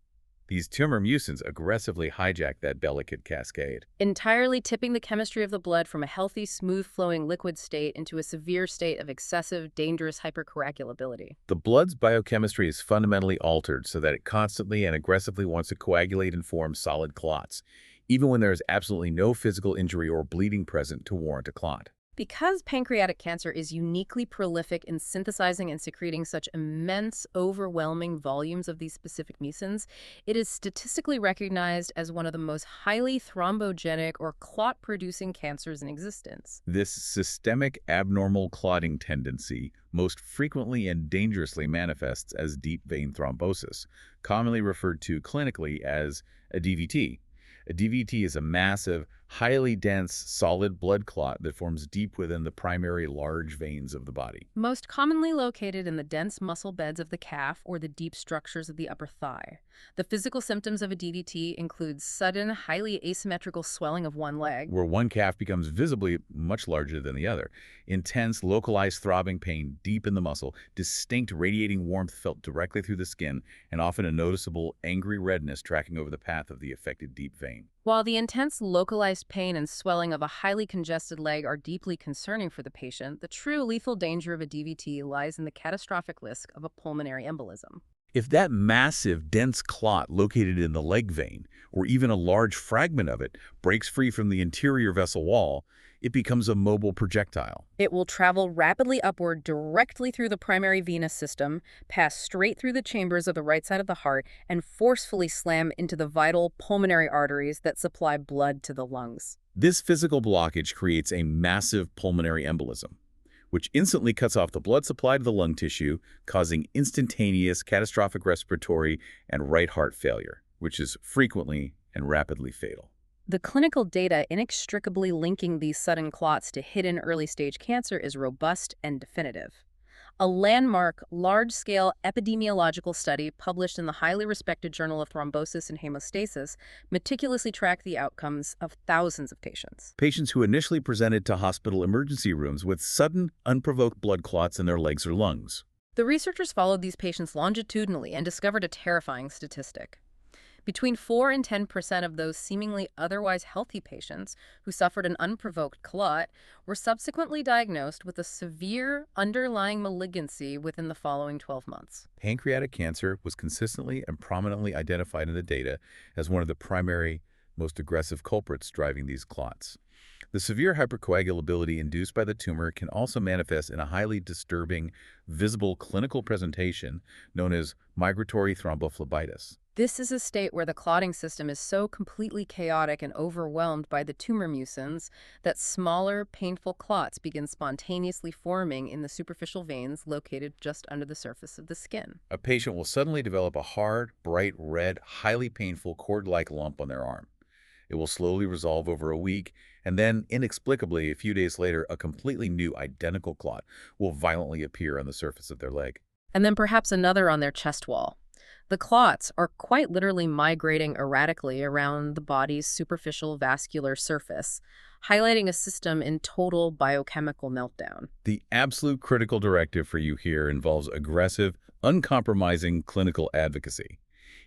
These tumor mucins aggressively hijack that delicate cascade. Entirely tipping the chemistry of the blood from a healthy, smooth-flowing liquid state into a severe state of excessive, dangerous hypercoagulability. The blood's biochemistry is fundamentally altered so that it constantly and aggressively wants to coagulate and form solid clots, even when there is absolutely no physical injury or bleeding present to warrant a clot. Because pancreatic cancer is uniquely prolific in synthesizing and secreting such immense, overwhelming volumes of these specific mucins, it is statistically recognized as one of the most highly thrombogenic or clot-producing cancers in existence. This systemic abnormal clotting tendency most frequently and dangerously manifests as deep vein thrombosis, commonly referred to clinically as a DVT. A DVT is a massive, highly dense, solid blood clot that forms deep within the primary large veins of the body. Most commonly located in the dense muscle beds of the calf or the deep structures of the upper thigh. The physical symptoms of a DVT include sudden, highly asymmetrical swelling of one leg, Where one calf becomes visibly much larger than the other. Intense, localized throbbing pain deep in the muscle, distinct radiating warmth felt directly through the skin, and often a noticeable, angry redness tracking over the path of the affected deep vein. While the intense localized pain and swelling of a highly congested leg are deeply concerning for the patient, the true lethal danger of a DVT lies in the catastrophic risk of a pulmonary embolism. If that massive, dense clot located in the leg vein, or even a large fragment of it, breaks free from the interior vessel wall, it becomes a mobile projectile. It will travel rapidly upward directly through the primary venous system, pass straight through the chambers of the right side of the heart, and forcefully slam into the vital pulmonary arteries that supply blood to the lungs. This physical blockage creates a massive pulmonary embolism, which instantly cuts off the blood supply to the lung tissue, causing instantaneous catastrophic respiratory and right heart failure, which is frequently and rapidly fatal. The clinical data inextricably linking these sudden clots to hidden early-stage cancer is robust and definitive. A landmark, large-scale epidemiological study published in the highly respected Journal of Thrombosis and Hemostasis meticulously tracked the outcomes of thousands of patients. Patients who initially presented to hospital emergency rooms with sudden, unprovoked blood clots in their legs or lungs. The researchers followed these patients longitudinally and discovered a terrifying statistic. Between 4 and 10% of those seemingly otherwise healthy patients who suffered an unprovoked clot were subsequently diagnosed with a severe underlying malignancy within the following 12 months. Pancreatic cancer was consistently and prominently identified in the data as one of the primary, most aggressive culprits driving these clots. The severe hypercoagulability induced by the tumor can also manifest in a highly disturbing, visible clinical presentation known as migratory thrombophlebitis. This is a state where the clotting system is so completely chaotic and overwhelmed by the tumor mucins that smaller, painful clots begin spontaneously forming in the superficial veins located just under the surface of the skin. A patient will suddenly develop a hard, bright red, highly painful cord-like lump on their arm. It will slowly resolve over a week, and then, inexplicably, a few days later, a completely new identical clot will violently appear on the surface of their leg. And then perhaps another on their chest wall. The clots are quite literally migrating erratically around the body's superficial vascular surface, highlighting a system in total biochemical meltdown. The absolute critical directive for you here involves aggressive, uncompromising clinical advocacy.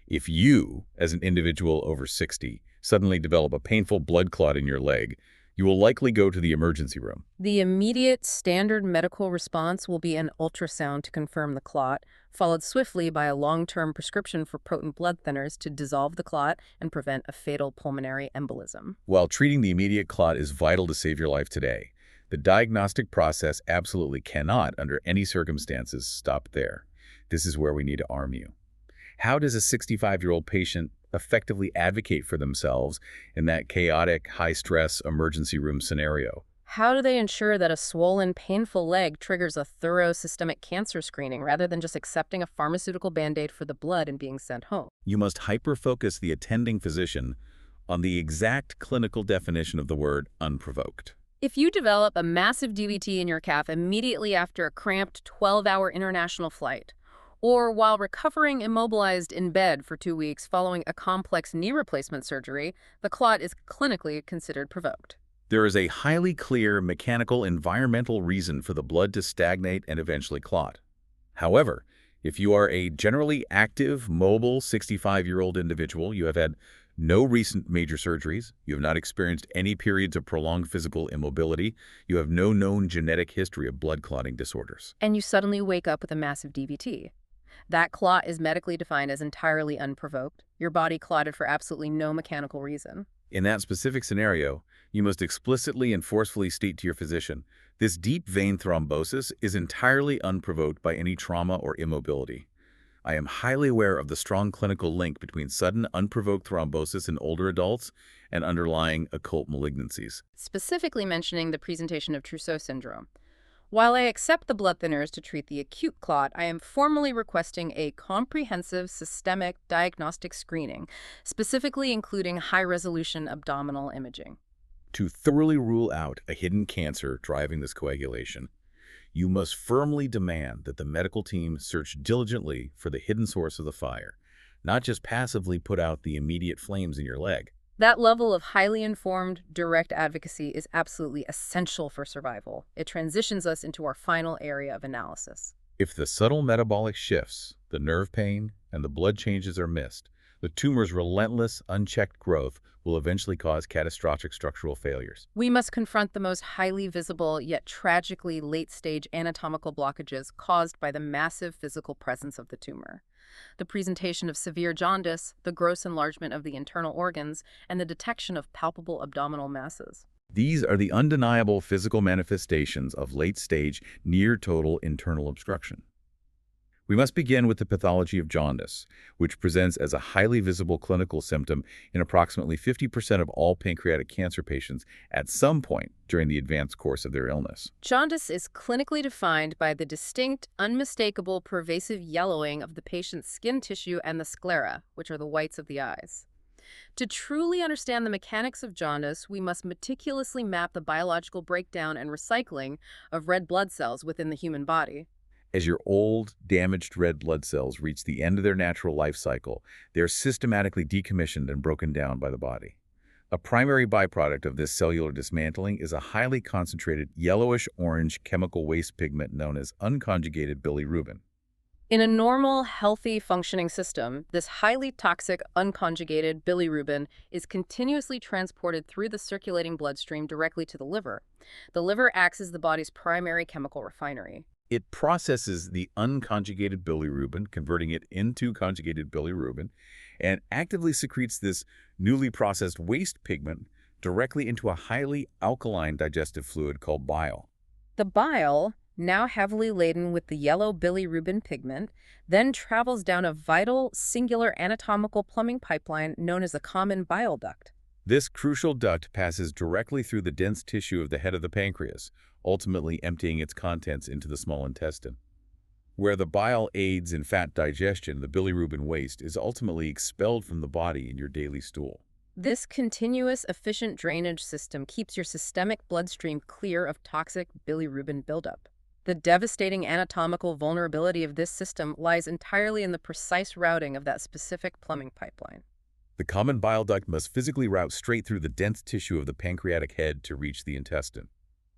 If you, as an individual over 60, suddenly develop a painful blood clot in your leg, you will likely go to the emergency room. The immediate standard medical response will be an ultrasound to confirm the clot, followed swiftly by a long-term prescription for potent blood thinners to dissolve the clot and prevent a fatal pulmonary embolism. While treating the immediate clot is vital to save your life today, the diagnostic process absolutely cannot, under any circumstances, stop there. This is where we need to arm you. How does a 65-year-old patient effectively advocate for themselves in that chaotic, high-stress emergency room scenario? How do they ensure that a swollen, painful leg triggers a thorough systemic cancer screening rather than just accepting a pharmaceutical Band-Aid for the blood and being sent home? You must hyper-focus the attending physician on the exact clinical definition of the word unprovoked. If you develop a massive DVT in your calf immediately after a cramped 12-hour international flight, or while recovering immobilized in bed for 2 weeks following a complex knee replacement surgery, the clot is clinically considered provoked. There is a highly clear mechanical environmental reason for the blood to stagnate and eventually clot. However, if you are a generally active, mobile 65-year-old individual, you have had no recent major surgeries, you have not experienced any periods of prolonged physical immobility, you have no known genetic history of blood clotting disorders. And you suddenly wake up with a massive DVT. That clot is medically defined as entirely unprovoked. Your body clotted for absolutely no mechanical reason. In that specific scenario, you must explicitly and forcefully state to your physician, this deep vein thrombosis is entirely unprovoked by any trauma or immobility. I am highly aware of the strong clinical link between sudden unprovoked thrombosis in older adults and underlying occult malignancies. Specifically mentioning the presentation of Trousseau syndrome. While I accept the blood thinners to treat the acute clot, I am formally requesting a comprehensive systemic diagnostic screening, specifically including high-resolution abdominal imaging. To thoroughly rule out a hidden cancer driving this coagulation, you must firmly demand that the medical team search diligently for the hidden source of the fire, not just passively put out the immediate flames in your leg. That level of highly informed, direct advocacy is absolutely essential for survival. It transitions us into our final area of analysis. If the subtle metabolic shifts, the nerve pain, and the blood changes are missed, the tumor's relentless, unchecked growth will eventually cause catastrophic structural failures. We must confront the most highly visible yet tragically late-stage anatomical blockages caused by the massive physical presence of the tumor. The presentation of severe jaundice, the gross enlargement of the internal organs, and the detection of palpable abdominal masses. These are the undeniable physical manifestations of late-stage, near-total internal obstruction. We must begin with the pathology of jaundice, which presents as a highly visible clinical symptom in approximately 50% of all pancreatic cancer patients at some point during the advanced course of their illness. Jaundice is clinically defined by the distinct, unmistakable, pervasive yellowing of the patient's skin tissue and the sclera, which are the whites of the eyes. To truly understand the mechanics of jaundice, we must meticulously map the biological breakdown and recycling of red blood cells within the human body. As your old, damaged red blood cells reach the end of their natural life cycle, they are systematically decommissioned and broken down by the body. A primary byproduct of this cellular dismantling is a highly concentrated yellowish-orange chemical waste pigment known as unconjugated bilirubin. In a normal, healthy, functioning system, this highly toxic, unconjugated bilirubin is continuously transported through the circulating bloodstream directly to the liver. The liver acts as the body's primary chemical refinery. It processes the unconjugated bilirubin, converting it into conjugated bilirubin, and actively secretes this newly processed waste pigment directly into a highly alkaline digestive fluid called bile. The bile, now heavily laden with the yellow bilirubin pigment, then travels down a vital, singular anatomical plumbing pipeline known as the common bile duct. This crucial duct passes directly through the dense tissue of the head of the pancreas, ultimately emptying its contents into the small intestine. Where the bile aids in fat digestion, the bilirubin waste is ultimately expelled from the body in your daily stool. This continuous, efficient drainage system keeps your systemic bloodstream clear of toxic bilirubin buildup. The devastating anatomical vulnerability of this system lies entirely in the precise routing of that specific plumbing pipeline. The common bile duct must physically route straight through the dense tissue of the pancreatic head to reach the intestine.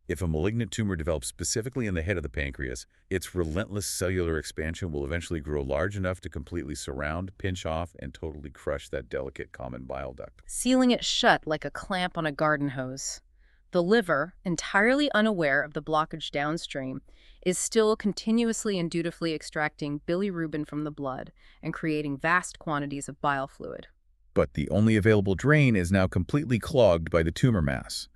If a malignant tumor develops specifically in the head of the pancreas, its relentless cellular expansion will eventually grow large enough to completely surround, pinch off, and totally crush that delicate common bile duct, Sealing it shut like a clamp on a garden hose. The liver, entirely unaware of the blockage downstream, is still continuously and dutifully extracting bilirubin from the blood and creating vast quantities of bile fluid. but the only available drain is now completely clogged by the tumor mass.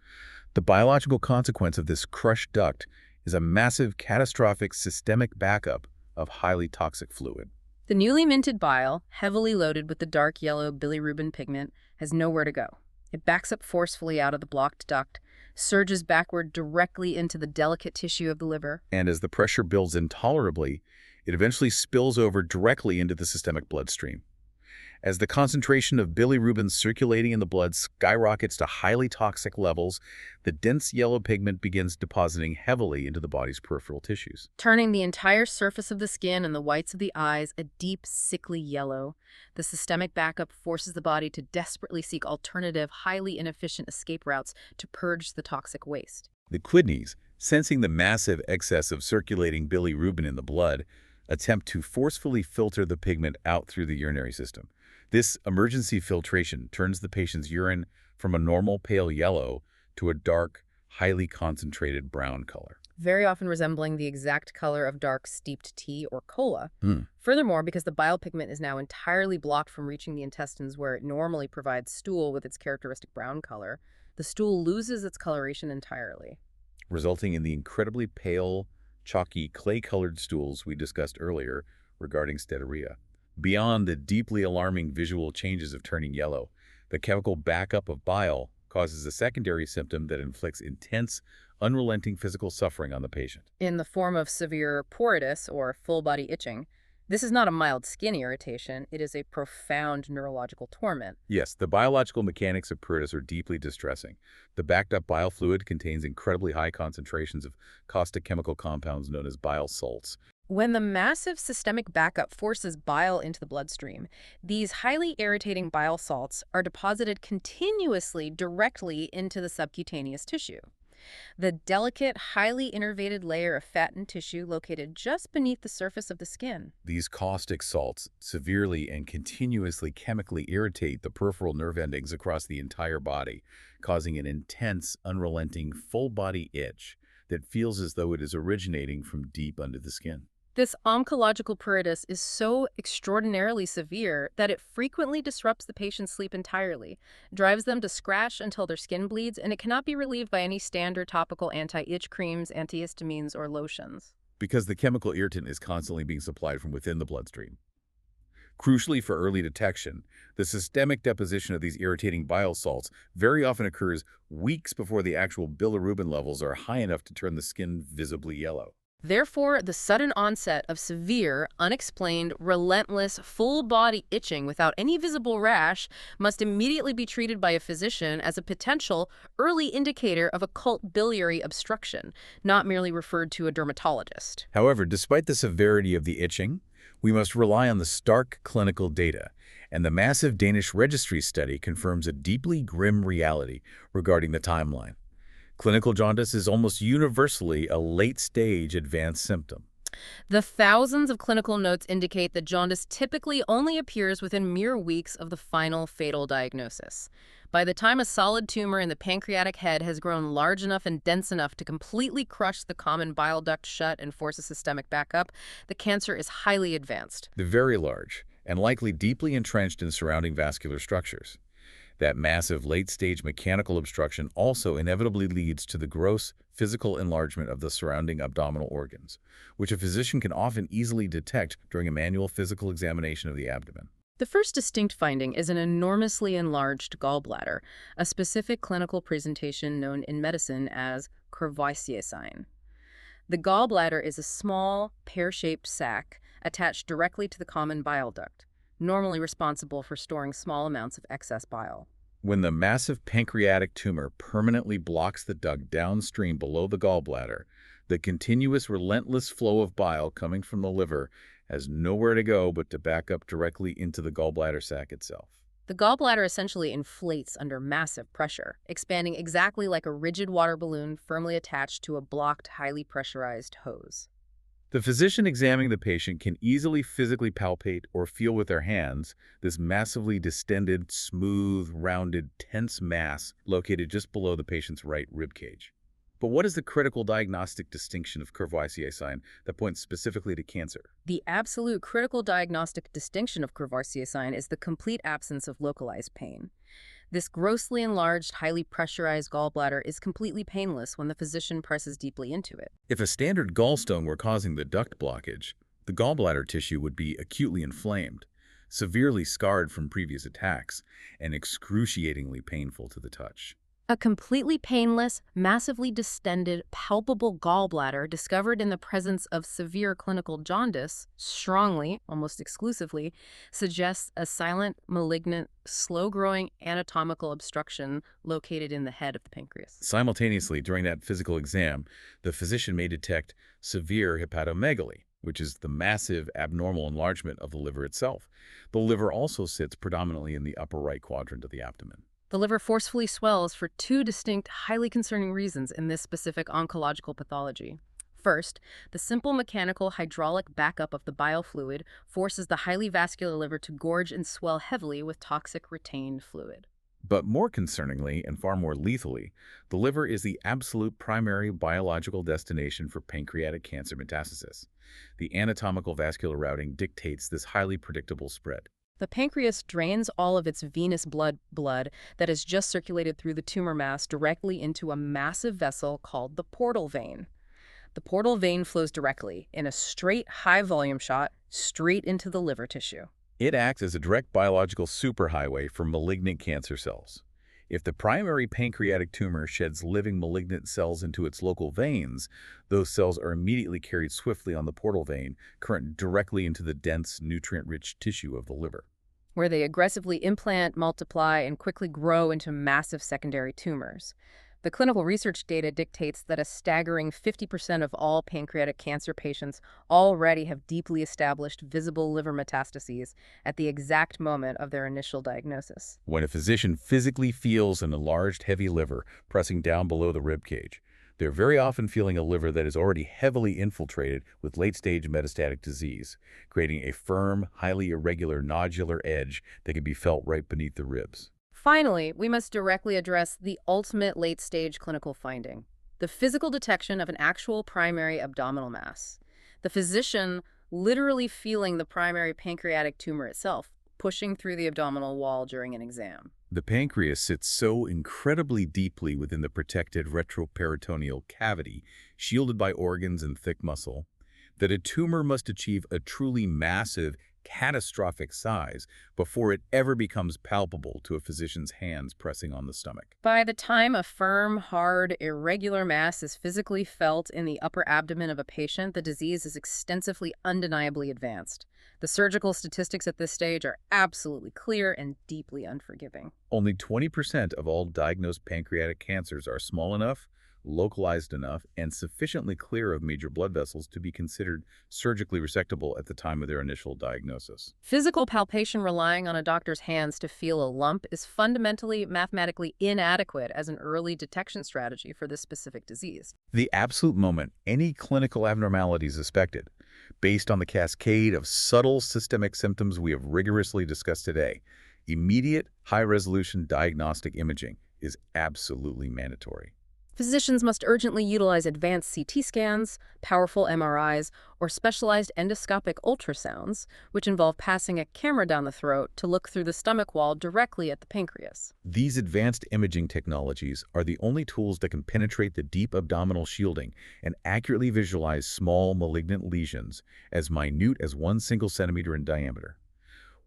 The biological consequence of this crushed duct is a massive, catastrophic systemic backup of highly toxic fluid. The newly minted bile, heavily loaded with the dark yellow bilirubin pigment, has nowhere to go. It backs up forcefully out of the blocked duct, surges backward directly into the delicate tissue of the liver. And as the pressure builds intolerably, it eventually spills over directly into the systemic bloodstream. As the concentration of bilirubin circulating in the blood skyrockets to highly toxic levels, the dense yellow pigment begins depositing heavily into the body's peripheral tissues. Turning the entire surface of the skin and the whites of the eyes a deep, sickly yellow. The systemic backup forces the body to desperately seek alternative, highly inefficient escape routes to purge the toxic waste. The kidneys, sensing the massive excess of circulating bilirubin in the blood, attempt to forcefully filter the pigment out through the urinary system. This emergency filtration turns the patient's urine from a normal pale yellow to a dark, highly concentrated brown color. Very often resembling the exact color of dark steeped tea or cola. Hmm. Furthermore, because the bile pigment is now entirely blocked from reaching the intestines where it normally provides stool with its characteristic brown color, the stool loses its coloration entirely. Resulting in the incredibly pale, chalky, clay-colored stools we discussed earlier regarding steatorrhea. Beyond the deeply alarming visual changes of turning yellow, the chemical backup of bile causes a secondary symptom that inflicts intense, unrelenting physical suffering on the patient. In the form of severe pruritus or full-body itching, this is not a mild skin irritation, it is a profound neurological torment. Yes, the biological mechanics of pruritus are deeply distressing. The backed-up bile fluid contains incredibly high concentrations of caustic chemical compounds known as bile salts. When the massive systemic backup forces bile into the bloodstream, these highly irritating bile salts are deposited continuously directly into the subcutaneous tissue. The delicate, highly innervated layer of fat and tissue located just beneath the surface of the skin. These caustic salts severely and continuously chemically irritate the peripheral nerve endings across the entire body, causing an intense, unrelenting, full-body itch that feels as though it is originating from deep under the skin. This oncological pruritus is so extraordinarily severe that it frequently disrupts the patient's sleep entirely, drives them to scratch until their skin bleeds, and it cannot be relieved by any standard topical anti-itch creams, antihistamines, or lotions. Because the chemical irritant is constantly being supplied from within the bloodstream. Crucially for early detection, the systemic deposition of these irritating bile salts very often occurs weeks before the actual bilirubin levels are high enough to turn the skin visibly yellow. Therefore, the sudden onset of severe, unexplained, relentless, full-body itching without any visible rash must immediately be treated by a physician as a potential early indicator of occult biliary obstruction, not merely referred to a dermatologist. However, despite the severity of the itching, we must rely on the stark clinical data, and the massive Danish registry study confirms a deeply grim reality regarding the timeline. Clinical jaundice is almost universally a late-stage advanced symptom. The thousands of clinical notes indicate that jaundice typically only appears within mere weeks of the final fatal diagnosis. By the time a solid tumor in the pancreatic head has grown large enough and dense enough to completely crush the common bile duct shut and force a systemic backup, the cancer is highly advanced. They're very large and likely deeply entrenched in surrounding vascular structures. That massive late-stage mechanical obstruction also inevitably leads to the gross physical enlargement of the surrounding abdominal organs, which a physician can often easily detect during a manual physical examination of the abdomen. The first distinct finding is an enormously enlarged gallbladder, a specific clinical presentation known in medicine as Courvoisier's sign. The gallbladder is a small, pear-shaped sac attached directly to the common bile duct, normally responsible for storing small amounts of excess bile. When the massive pancreatic tumor permanently blocks the duct downstream below the gallbladder, the continuous, relentless flow of bile coming from the liver has nowhere to go but to back up directly into the gallbladder sac itself. The gallbladder essentially inflates under massive pressure, expanding exactly like a rigid water balloon firmly attached to a blocked, highly pressurized hose. The physician examining the patient can easily physically palpate or feel with their hands this massively distended, smooth, rounded, tense mass located just below the patient's right rib cage. But what is the critical diagnostic distinction of Courvoisier's sign that points specifically to cancer? The absolute critical diagnostic distinction of Courvoisier's sign is the complete absence of localized pain. This grossly enlarged, highly pressurized gallbladder is completely painless when the physician presses deeply into it. If a standard gallstone were causing the duct blockage, the gallbladder tissue would be acutely inflamed, severely scarred from previous attacks, and excruciatingly painful to the touch. A completely painless, massively distended, palpable gallbladder discovered in the presence of severe clinical jaundice strongly, almost exclusively, suggests a silent, malignant, slow-growing anatomical obstruction located in the head of the pancreas. Simultaneously, during that physical exam, the physician may detect severe hepatomegaly, which is the massive abnormal enlargement of the liver itself. The liver also sits predominantly in the upper right quadrant of the abdomen. The liver forcefully swells for two distinct, highly concerning reasons in this specific oncological pathology. First, the simple mechanical hydraulic backup of the bile fluid forces the highly vascular liver to gorge and swell heavily with toxic retained fluid. But more concerningly, and far more lethally, the liver is the absolute primary biological destination for pancreatic cancer metastasis. The anatomical vascular routing dictates this highly predictable spread. The pancreas drains all of its venous blood that has just circulated through the tumor mass directly into a massive vessel called the portal vein. The portal vein flows directly, in a straight, high-volume shot, straight into the liver tissue. It acts as a direct biological superhighway for malignant cancer cells. If the primary pancreatic tumor sheds living malignant cells into its local veins, those cells are immediately carried swiftly on the portal vein current directly into the dense, nutrient-rich tissue of the liver. Where they aggressively implant, multiply, and quickly grow into massive secondary tumors. The clinical research data dictates that a staggering 50% of all pancreatic cancer patients already have deeply established visible liver metastases at the exact moment of their initial diagnosis. When a physician physically feels an enlarged, heavy liver pressing down below the rib cage, they're very often feeling a liver that is already heavily infiltrated with late-stage metastatic disease, creating a firm, highly irregular nodular edge that can be felt right beneath the ribs. Finally, we must directly address the ultimate late-stage clinical finding, the physical detection of an actual primary abdominal mass. The physician literally feeling the primary pancreatic tumor itself, pushing through the abdominal wall during an exam. The pancreas sits so incredibly deeply within the protected retroperitoneal cavity, shielded by organs and thick muscle, that a tumor must achieve a truly massive, catastrophic size before it ever becomes palpable to a physician's hands pressing on the stomach. By the time a firm, hard, irregular mass is physically felt in the upper abdomen of a patient, the disease is extensively, undeniably advanced. The surgical statistics at this stage are absolutely clear and deeply unforgiving. Only 20% of all diagnosed pancreatic cancers are small enough, localized enough, and sufficiently clear of major blood vessels to be considered surgically resectable at the time of their initial diagnosis. Physical palpation relying on a doctor's hands to feel a lump is fundamentally mathematically inadequate as an early detection strategy for this specific disease. The absolute moment any clinical abnormality is suspected, based on the cascade of subtle systemic symptoms we have rigorously discussed today, immediate, high-resolution diagnostic imaging is absolutely mandatory. Physicians must urgently utilize advanced CT scans, powerful MRIs, or specialized endoscopic ultrasounds, which involve passing a camera down the throat to look through the stomach wall directly at the pancreas. These advanced imaging technologies are the only tools that can penetrate the deep abdominal shielding and accurately visualize small malignant lesions as minute as 1 single centimeter in diameter.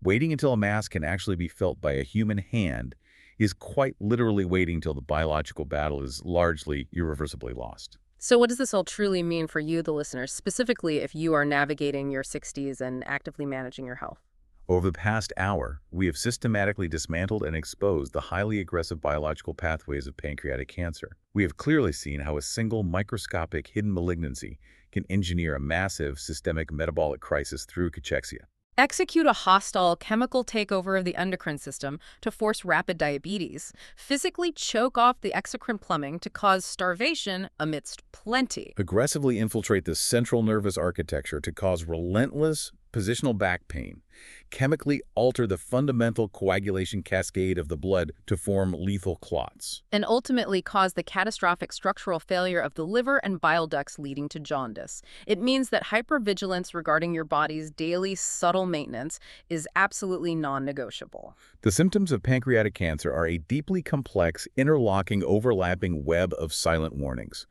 Waiting until a mass can actually be felt by a human hand is quite literally waiting till the biological battle is largely irreversibly lost. So what does this all truly mean for you, the listeners, specifically if you are navigating your 60s and actively managing your health? Over the past hour, we have systematically dismantled and exposed the highly aggressive biological pathways of pancreatic cancer. We have clearly seen how a single microscopic hidden malignancy can engineer a massive systemic metabolic crisis through cachexia. Execute a hostile chemical takeover of the endocrine system to force rapid diabetes. Physically choke off the exocrine plumbing to cause starvation amidst plenty. Aggressively infiltrate the central nervous architecture to cause relentless positional back pain. Chemically alter the fundamental coagulation cascade of the blood to form lethal clots. And ultimately cause the catastrophic structural failure of the liver and bile ducts leading to jaundice. It means that hypervigilance regarding your body's daily subtle maintenance is absolutely non-negotiable. The symptoms of pancreatic cancer are a deeply complex, interlocking, overlapping web of silent warnings.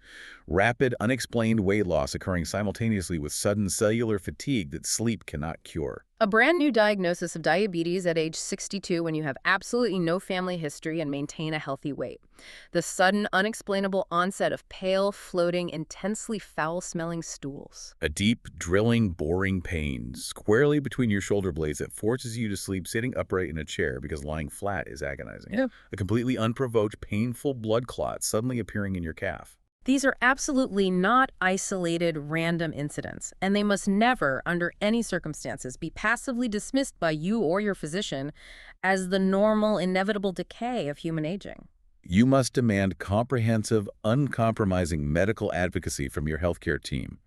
Rapid, unexplained weight loss occurring simultaneously with sudden cellular fatigue that sleep cannot cure. A brand new diagnosis of diabetes at age 62 when you have absolutely no family history and maintain a healthy weight. The sudden, unexplainable onset of pale, floating, intensely foul-smelling stools. A deep, drilling, boring pain squarely between your shoulder blades that forces you to sleep sitting upright in a chair because lying flat is agonizing. Yeah. A completely unprovoked, painful blood clot suddenly appearing in your calf. These are absolutely not isolated, random incidents, and they must never, under any circumstances, be passively dismissed by you or your physician as the normal, inevitable decay of human aging. You must demand comprehensive, uncompromising medical advocacy from your healthcare team.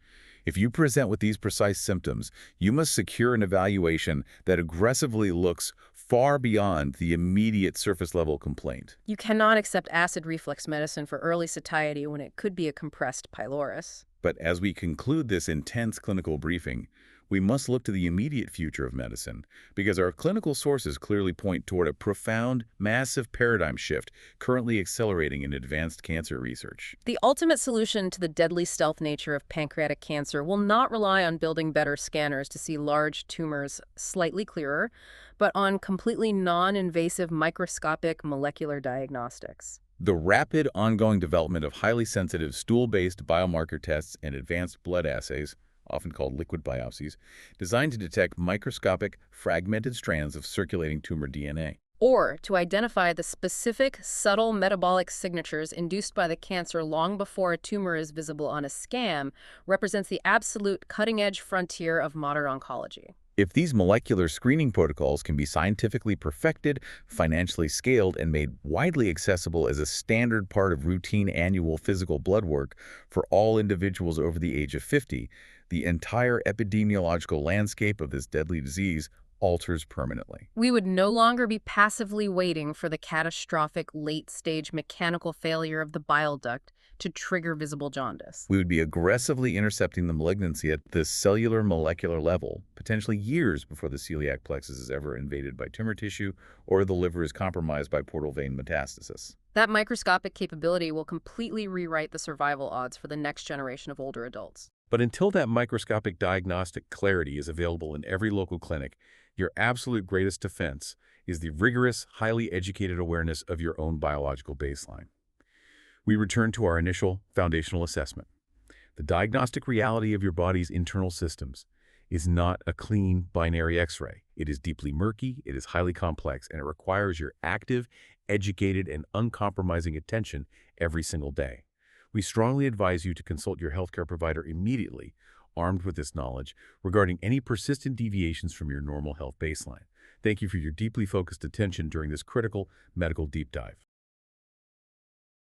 If you present with these precise symptoms, you must secure an evaluation that aggressively looks far beyond the immediate surface-level complaint. You cannot accept acid reflux medicine for early satiety when it could be a compressed pylorus. But as we conclude this intense clinical briefing, we must look to the immediate future of medicine, because our clinical sources clearly point toward a profound, massive paradigm shift currently accelerating in advanced cancer research. The ultimate solution to the deadly stealth nature of pancreatic cancer will not rely on building better scanners to see large tumors slightly clearer, but on completely non-invasive microscopic molecular diagnostics. The rapid ongoing development of highly sensitive stool-based biomarker tests and advanced blood assays, often called liquid biopsies, designed to detect microscopic, fragmented strands of circulating tumor DNA. Or to identify the specific, subtle metabolic signatures induced by the cancer long before a tumor is visible on a scan, represents the absolute cutting-edge frontier of modern oncology. If these molecular screening protocols can be scientifically perfected, financially scaled, and made widely accessible as a standard part of routine annual physical blood work for all individuals over the age of 50, the entire epidemiological landscape of this deadly disease alters permanently. We would no longer be passively waiting for the catastrophic late-stage mechanical failure of the bile duct to trigger visible jaundice. We would be aggressively intercepting the malignancy at the cellular molecular level, potentially years before the celiac plexus is ever invaded by tumor tissue or the liver is compromised by portal vein metastasis. That microscopic capability will completely rewrite the survival odds for the next generation of older adults. But until that microscopic diagnostic clarity is available in every local clinic, your absolute greatest defense is the rigorous, highly educated awareness of your own biological baseline. We return to our initial foundational assessment. The diagnostic reality of your body's internal systems is not a clean binary X-ray. It is deeply murky, it is highly complex, and it requires your active, educated, and uncompromising attention every single day. We strongly advise you to consult your healthcare provider immediately, armed with this knowledge regarding any persistent deviations from your normal health baseline. Thank you for your deeply focused attention during this critical medical deep dive.